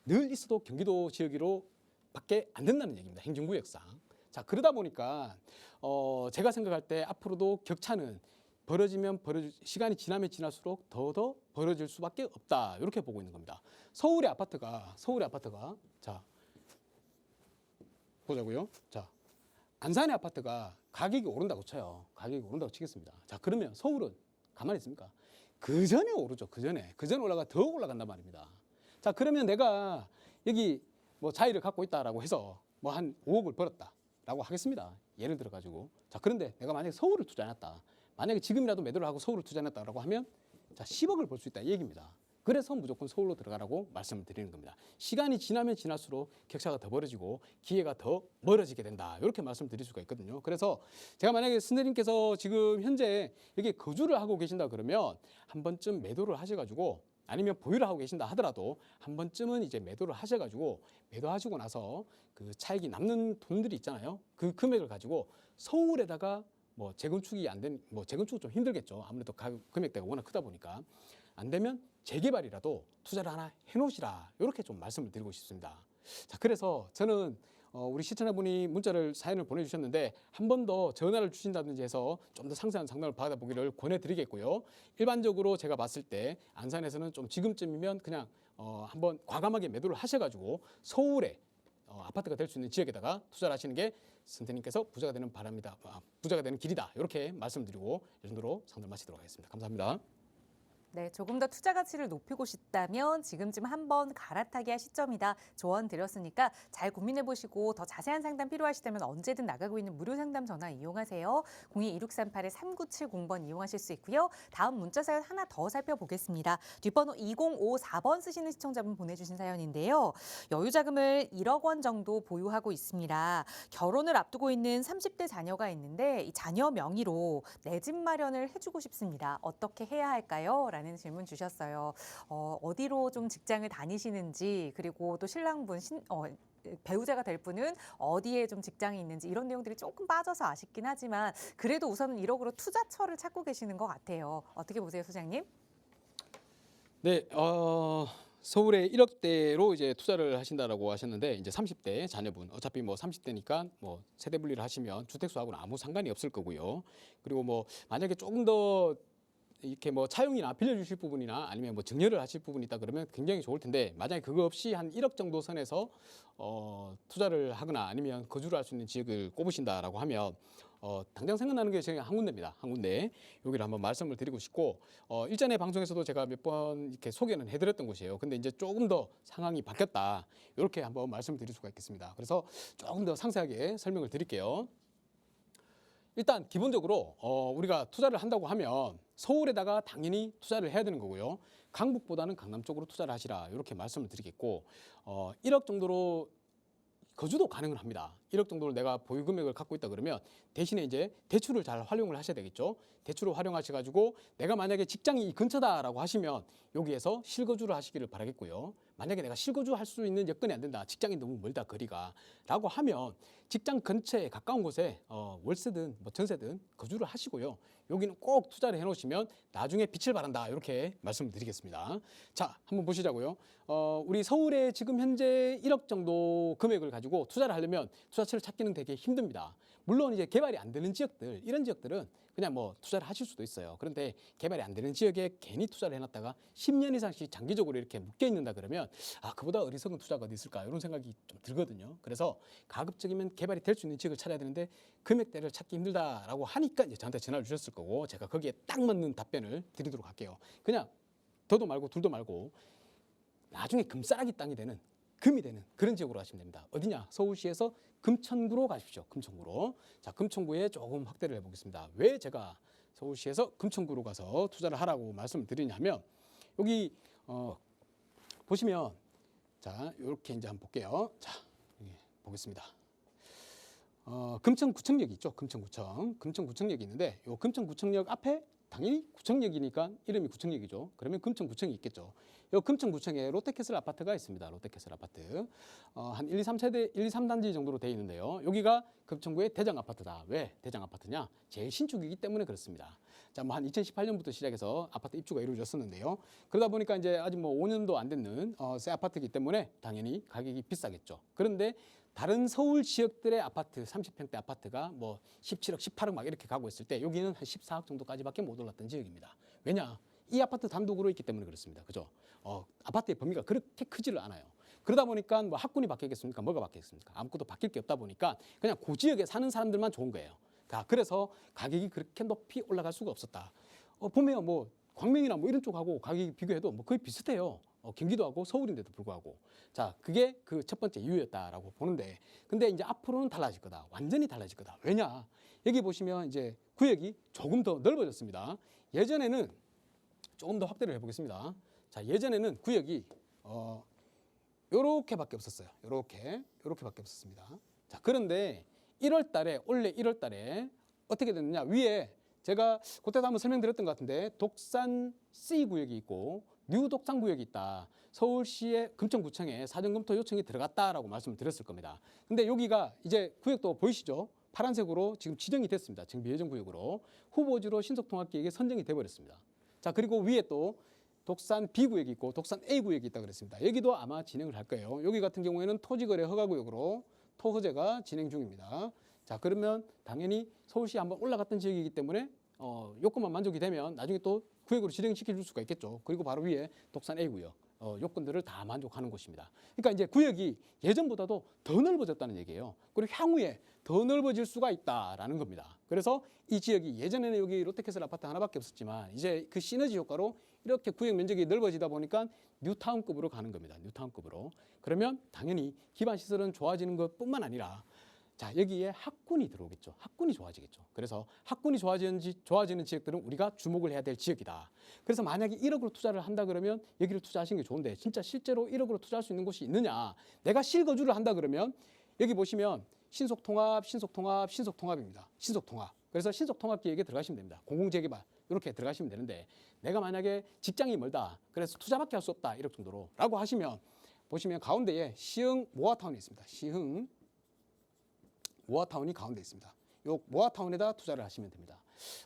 늘 있어도 경기도 지역으로 밖에 안 된다는 얘기입니다. 행정구역상. 자, 그러다 보니까 제가 생각할 때 앞으로도 격차는 시간이 지나면 지날수록 더 벌어질 수밖에 없다. 이렇게 보고 있는 겁니다. 서울의 아파트가 자, 보자고요. 자, 안산의 아파트가 가격이 오른다고 쳐요. 가격이 오른다고 치겠습니다. 자, 그러면 서울은 가만히 있습니까? 그 전에 오르죠. 그 전에 올라가 더 올라간단 말입니다. 자, 그러면 내가 여기 뭐 자의를 갖고 있다라고 해서 뭐 한 5억을 벌었다라고 하겠습니다. 예를 들어 가지고. 자, 그런데 내가 만약에 서울을 투자해놨다. 만약에 지금이라도 매도를 하고 서울을 투자해놨다라고 하면 자, 10억을 벌 수 있다 이 얘기입니다. 그래서 무조건 서울로 들어가라고 말씀을 드리는 겁니다. 시간이 지나면 지날수록 격차가 더 벌어지고 기회가 더 멀어지게 된다. 이렇게 말씀드릴 수가 있거든요. 그래서 제가 만약에 선생님께서 지금 현재 여기 거주를 하고 계신다 그러면 한 번쯤 매도를 하셔가지고 아니면 보유를 하고 계신다 하더라도 한 번쯤은 이제 매도를 하셔가지고 매도하시고 나서 그 차익이 남는 돈들이 있잖아요. 그 금액을 가지고 서울에다가 뭐 재건축이 안 된, 뭐 재건축은 좀 힘들겠죠. 아무래도 금액대가 워낙 크다 보니까 안 되면 재개발이라도 투자를 하나 해놓으시라 이렇게 좀 말씀을 드리고 싶습니다. 자, 그래서 저는 우리 시청자분이 문자를 사연을 보내주셨는데 한 번 더 전화를 주신다든지 해서 좀 더 상세한 상담을 받아보기를 권해드리겠고요. 일반적으로 제가 봤을 때 안산에서는 좀 지금쯤이면 그냥 한번 과감하게 매도를 하셔가지고 서울에 아파트가 될 수 있는 지역에다가 투자를 하시는 게 선생님께서 부자가 되는 바랍니다. 부자가 되는 길이다. 이렇게 말씀드리고 이 정도로 상담 마치도록 하겠습니다. 감사합니다. 네, 조금 더 투자 가치를 높이고 싶다면 지금쯤 한번 갈아타기 할 시점이다. 조언 드렸으니까 잘 고민해 보시고 더 자세한 상담 필요하시다면 언제든 나가고 있는 무료 상담 전화 이용하세요. 02-2638-3970번 이용하실 수 있고요. 다음 문자 사연 하나 더 살펴보겠습니다. 뒷번호 2054번 쓰시는 시청자분 보내주신 사연인데요. 여유 자금을 1억 원 정도 보유하고 있습니다. 결혼을 앞두고 있는 30대 자녀가 있는데 이 자녀 명의로 내 집 마련을 해주고 싶습니다. 어떻게 해야 할까요? 라는 질문 주셨어요. 어디로 좀 직장을 다니시는지 그리고 또 신랑분 배우자가 될 분은 어디에 좀 직장이 있는지 이런 내용들이 조금 빠져서 아쉽긴 하지만 그래도 우선은 1억으로 투자처를 찾고 계시는 것 같아요. 어떻게 보세요, 소장님? 네, 서울에 1억대로 이제 투자를 하신다라고 하셨는데 이제 30대 자녀분 어차피 뭐 30대니까 뭐 세대 분리를 하시면 주택 수하고는 아무 상관이 없을 거고요. 그리고 뭐 만약에 조금 더 이렇게 뭐 차용이나 빌려주실 부분이나 아니면 뭐 증여를 하실 부분이 있다 그러면 굉장히 좋을 텐데 만약에 그거 없이 한 1억 정도 선에서 투자를 하거나 아니면 거주를 할 수 있는 지역을 꼽으신다라고 하면 당장 생각나는 게 제가 한 군데입니다. 한 군데 여기를 한번 말씀을 드리고 싶고 일전에 방송에서도 제가 몇 번 이렇게 소개는 해드렸던 곳이에요. 근데 이제 조금 더 상황이 바뀌었다 이렇게 한번 말씀드릴 수가 있겠습니다. 그래서 조금 더 상세하게 설명을 드릴게요. 일단 기본적으로 우리가 투자를 한다고 하면 서울에다가 당연히 투자를 해야 되는 거고요. 강북보다는 강남 쪽으로 투자를 하시라 이렇게 말씀을 드리겠고 1억 정도로 거주도 가능은 합니다. 1억 정도를 내가 보유 금액을 갖고 있다 그러면 대신에 이제 대출을 잘 활용을 하셔야 되겠죠. 대출을 활용하셔가지고 내가 만약에 직장이 이 근처다라고 하시면 여기에서 실거주를 하시기를 바라겠고요. 만약에 내가 실거주 할 수 있는 여건이 안 된다. 직장이 너무 멀다 거리가 라고 하면 직장 근처에 가까운 곳에 월세든 뭐 전세든 거주를 하시고요. 여기는 꼭 투자를 해놓으시면 나중에 빛을 발한다 이렇게 말씀을 드리겠습니다. 자, 한번 보시자고요. 우리 서울에 지금 현재 1억 정도 금액을 가지고 투자를 하려면 투자처를 찾기는 되게 힘듭니다. 물론 이제 개발이 안 되는 지역들 이런 지역들은 그냥 뭐 투자를 하실 수도 있어요. 그런데 개발이 안 되는 지역에 괜히 투자를 해놨다가 10년 이상씩 장기적으로 이렇게 묶여 있는다 그러면 그보다 어리석은 투자가 어디 있을까 이런 생각이 좀 들거든요. 그래서 가급적이면 개발이 될 수 있는 지역을 찾아야 되는데 금액대를 찾기 힘들다라고 하니까 이제 저한테 전화를 주셨을 거고 제가 거기에 딱 맞는 답변을 드리도록 할게요. 그냥 더도 말고 둘도 말고 나중에 금싸라기 땅이 되는 금이 되는 그런 지역으로 가시면 됩니다. 어디냐? 서울시에서 금천구로 가십시오. 금천구로. 자, 금천구에 조금 확대를 해보겠습니다. 왜 제가 서울시에서 금천구로 가서 투자를 하라고 말씀을 드리냐면 여기 보시면 자 이렇게 이제 한번 볼게요. 자 여기 보겠습니다. 금천구청역이 있죠. 금천구청역이 있는데 요 금천구청역 앞에 당연히 구청역이니까 이름이 구청역이죠. 그러면 금천구청이 있겠죠. 이 금천구청에 롯데캐슬 아파트가 있습니다. 롯데캐슬 아파트. 한 1, 2, 3세대, 1, 2, 3단지 정도로 되어 있는데요. 여기가 금천구의 대장 아파트다. 왜 대장 아파트냐? 제일 신축이기 때문에 그렇습니다. 자, 뭐 한 2018년부터 시작해서 아파트 입주가 이루어졌었는데요. 그러다 보니까 이제 아직 뭐 5년도 안 됐는 새 아파트이기 때문에 당연히 가격이 비싸겠죠. 그런데 다른 서울 지역들의 아파트 30평대 아파트가 뭐 17억, 18억 막 이렇게 가고 있을 때 여기는 한 14억 정도까지밖에 못 올랐던 지역입니다. 왜냐? 이 아파트 단독으로 있기 때문에 그렇습니다. 그죠? 아파트의 범위가 그렇게 크지를 않아요. 그러다 보니까 뭐 학군이 바뀌겠습니까? 뭐가 바뀌겠습니까? 아무것도 바뀔 게 없다 보니까 그냥 그 지역에 사는 사람들만 좋은 거예요. 그래서 가격이 그렇게 높이 올라갈 수가 없었다. 보면 뭐 광명이나 뭐 이런 쪽하고 가격이 비교해도 뭐 거의 비슷해요. 경기도하고 서울인데도 불구하고. 자, 그게 그 첫 번째 이유였다라고 보는데, 근데 이제 앞으로는 달라질 거다. 완전히 달라질 거다. 왜냐? 여기 보시면 이제 구역이 조금 더 넓어졌습니다. 예전에는 조금 더 확대를 해보겠습니다. 자, 예전에는 구역이 요렇게밖에 없었어요. 요렇게밖에 없었습니다. 자, 그런데 올해 1월 달에 어떻게 됐느냐? 위에 제가 그때도 한번 설명드렸던 것 같은데, 독산 C 구역이 있고 뉴 독산 구역이 있다. 서울시의 금천구청에 사전검토 요청이 들어갔다라고 말씀을 드렸을 겁니다. 근데 여기가 이제 구역도 보이시죠? 파란색으로 지금 지정이 됐습니다. 정비 예정 구역으로 후보지로 신속통합계획에 선정이 돼버렸습니다. 자, 그리고 위에 또 독산 B 구역이 있고 독산 A 구역이 있다 그랬습니다. 여기도 아마 진행을 할 거예요. 여기 같은 경우에는 토지거래 허가구역으로 토허제가 진행 중입니다. 자, 그러면 당연히 서울시 한번 올라갔던 지역이기 때문에 요건만 만족이 되면 나중에 또 구역으로 진행시켜 줄 수가 있겠죠. 그리고 바로 위에 독산 A 구역 요건들을 다 만족하는 곳입니다. 그러니까 이제 구역이 예전보다도 더 넓어졌다는 얘기예요. 그리고 향후에 더 넓어질 수가 있다라는 겁니다. 그래서 이 지역이 예전에는 여기 롯데캐슬 아파트 하나밖에 없었지만 이제 그 시너지 효과로 이렇게 구역 면적이 넓어지다 보니까 뉴타운급으로 가는 겁니다. 뉴타운급으로. 그러면 당연히 기반 시설은 좋아지는 것뿐만 아니라 자, 여기에 학군이 들어오겠죠. 학군이 좋아지겠죠. 그래서 학군이 좋아지는 지역들은 우리가 주목을 해야 될 지역이다. 그래서 만약에 1억으로 투자를 한다 그러면 여기를 투자하시는 게 좋은데, 진짜 실제로 1억으로 투자할 수 있는 곳이 있느냐? 내가 실거주를 한다 그러면 여기 보시면 신속통합입니다. 신속통합. 그래서 신속통합 계획에 들어가시면 됩니다. 공공재개발 이렇게 들어가시면 되는데, 내가 만약에 직장이 멀다, 그래서 투자밖에 할 수 없다 1억 정도로 라고 하시면 보시면 가운데에 시흥 모아타운이 있습니다. 시흥 모아타운이 가운데 있습니다. 요 모아타운에다 투자를 하시면 됩니다.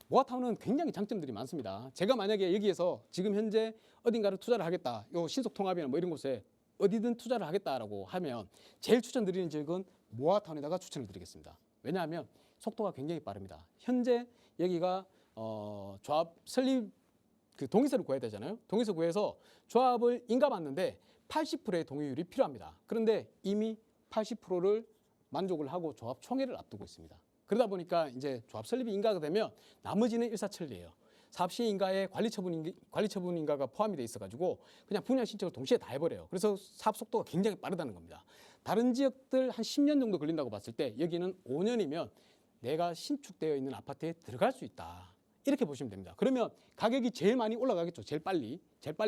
모아타운은 굉장히 장점들이 많습니다. 제가 만약에 여기에서 지금 현재 어딘가를 투자를 하겠다, 요 신속통합이나 뭐 이런 곳에 어디든 투자를 하겠다라고 하면 제일 추천드리는 지역은 모아타운에다가 추천을 드리겠습니다. 왜냐하면 속도가 굉장히 빠릅니다. 현재 여기가 조합 설립 그 동의서를 구해야 되잖아요. 동의서 구해서 조합을 인가받는데 80%의 동의율이 필요합니다. 그런데 이미 80%를 만족을 하고 조합 총회를 앞두고 있습니다. 그러다 보니까 이제 조합 설립이 인가가 되면 나머지는 일사천리예요. 사업시행 인가에 관리처분 인가가 포함이 돼 있어가지고 그냥 분양 신청을 동시에 다 해버려요. 그래서 사업 속도가 굉장히 빠르다는 겁니다. 다른 지역들 한 10년 정도 걸린다고 봤을 때 여기는 5년이면 내가 신축되어 있는 아파트에 들어갈 수 있다. 이렇게 보시면 됩니다. 그러면 가격이 제일 많이 올라가겠죠. 제일 빨리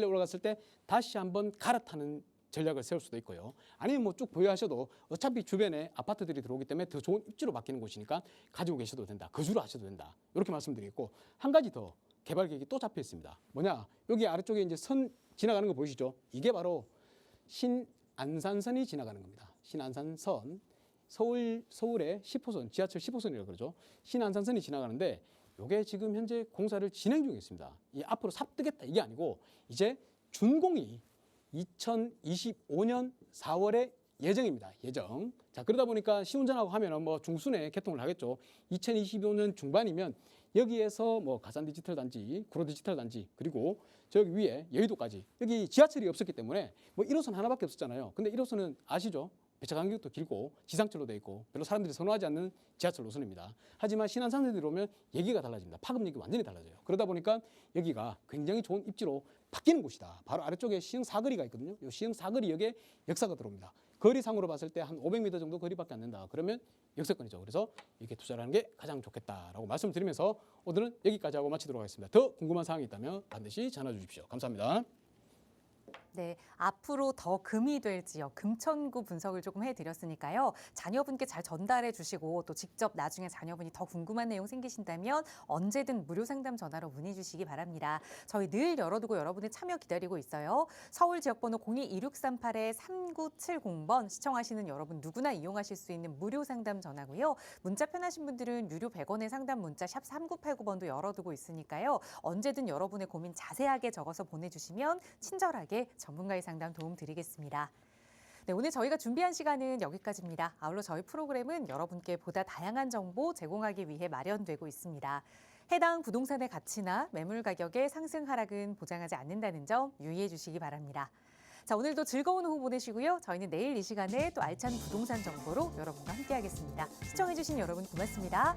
올라갔을 때 다시 한번 갈아타는 전략을 세울 수도 있고요. 아니면 뭐 쭉 보유하셔도 어차피 주변에 아파트들이 들어오기 때문에 더 좋은 입지로 바뀌는 곳이니까 가지고 계셔도 된다. 거주를 하셔도 된다. 이렇게 말씀드리겠고, 한 가지 더 개발 계획이 또 잡혀 있습니다. 뭐냐? 여기 아래쪽에 이제 선 지나가는 거 보이시죠? 이게 바로 신안산선이 지나가는 겁니다. 신안산선. 서울의 10호선, 지하철 10호선이라고 그러죠. 신안산선이 지나가는데 이게 지금 현재 공사를 진행 중에 있습니다. 이 앞으로 삽뜨겠다 이게 아니고 이제 준공이 2025년 4월에 예정입니다. 예정. 자, 그러다 보니까 시운전하고 하면은 뭐 중순에 개통을 하겠죠. 2025년 중반이면 여기에서 뭐 가산 디지털 단지, 구로 디지털 단지, 그리고 저기 위에 여의도까지 여기 지하철이 없었기 때문에 뭐 1호선 하나밖에 없었잖아요. 근데 1호선은 아시죠? 배차 간격도 길고 지상철로 돼 있고 별로 사람들이 선호하지 않는 지하철 노선입니다. 하지만 신안산에 들어오면 얘기가 달라집니다. 파급력이 완전히 달라져요. 그러다 보니까 여기가 굉장히 좋은 입지로 바뀌는 곳이다. 바로 아래쪽에 시흥 사거리가 있거든요. 이 시흥 사거리역에 역사가 들어옵니다. 거리상으로 봤을 때 한 500m 정도 거리밖에 안 된다. 그러면 역세권이죠. 그래서 이렇게 투자를 하는 게 가장 좋겠다라고 말씀드리면서 오늘은 여기까지 하고 마치도록 하겠습니다. 더 궁금한 사항이 있다면 반드시 전화 주십시오. 감사합니다. 네, 앞으로 더 금이 될 지역, 금천구 분석을 조금 해드렸으니까요. 자녀분께 잘 전달해 주시고 또 직접 나중에 자녀분이 더 궁금한 내용 생기신다면 언제든 무료 상담 전화로 문의 주시기 바랍니다. 저희 늘 열어두고 여러분의 참여 기다리고 있어요. 서울 지역번호 02-2638-3970번 시청하시는 여러분 누구나 이용하실 수 있는 무료 상담 전화고요. 문자 편하신 분들은 유료 100원의 상담 문자 샵 3989번도 열어두고 있으니까요. 언제든 여러분의 고민 자세하게 적어서 보내주시면 친절하게 전문가의 상담 도움 드리겠습니다. 네, 오늘 저희가 준비한 시간은 여기까지입니다. 아울러 저희 프로그램은 여러분께 보다 다양한 정보 제공하기 위해 마련되고 있습니다. 해당 부동산의 가치나 매물 가격의 상승 하락은 보장하지 않는다는 점 유의해 주시기 바랍니다. 자, 오늘도 즐거운 오후 보내시고요. 저희는 내일 이 시간에 또 알찬 부동산 정보로 여러분과 함께하겠습니다. 시청해 주신 여러분 고맙습니다.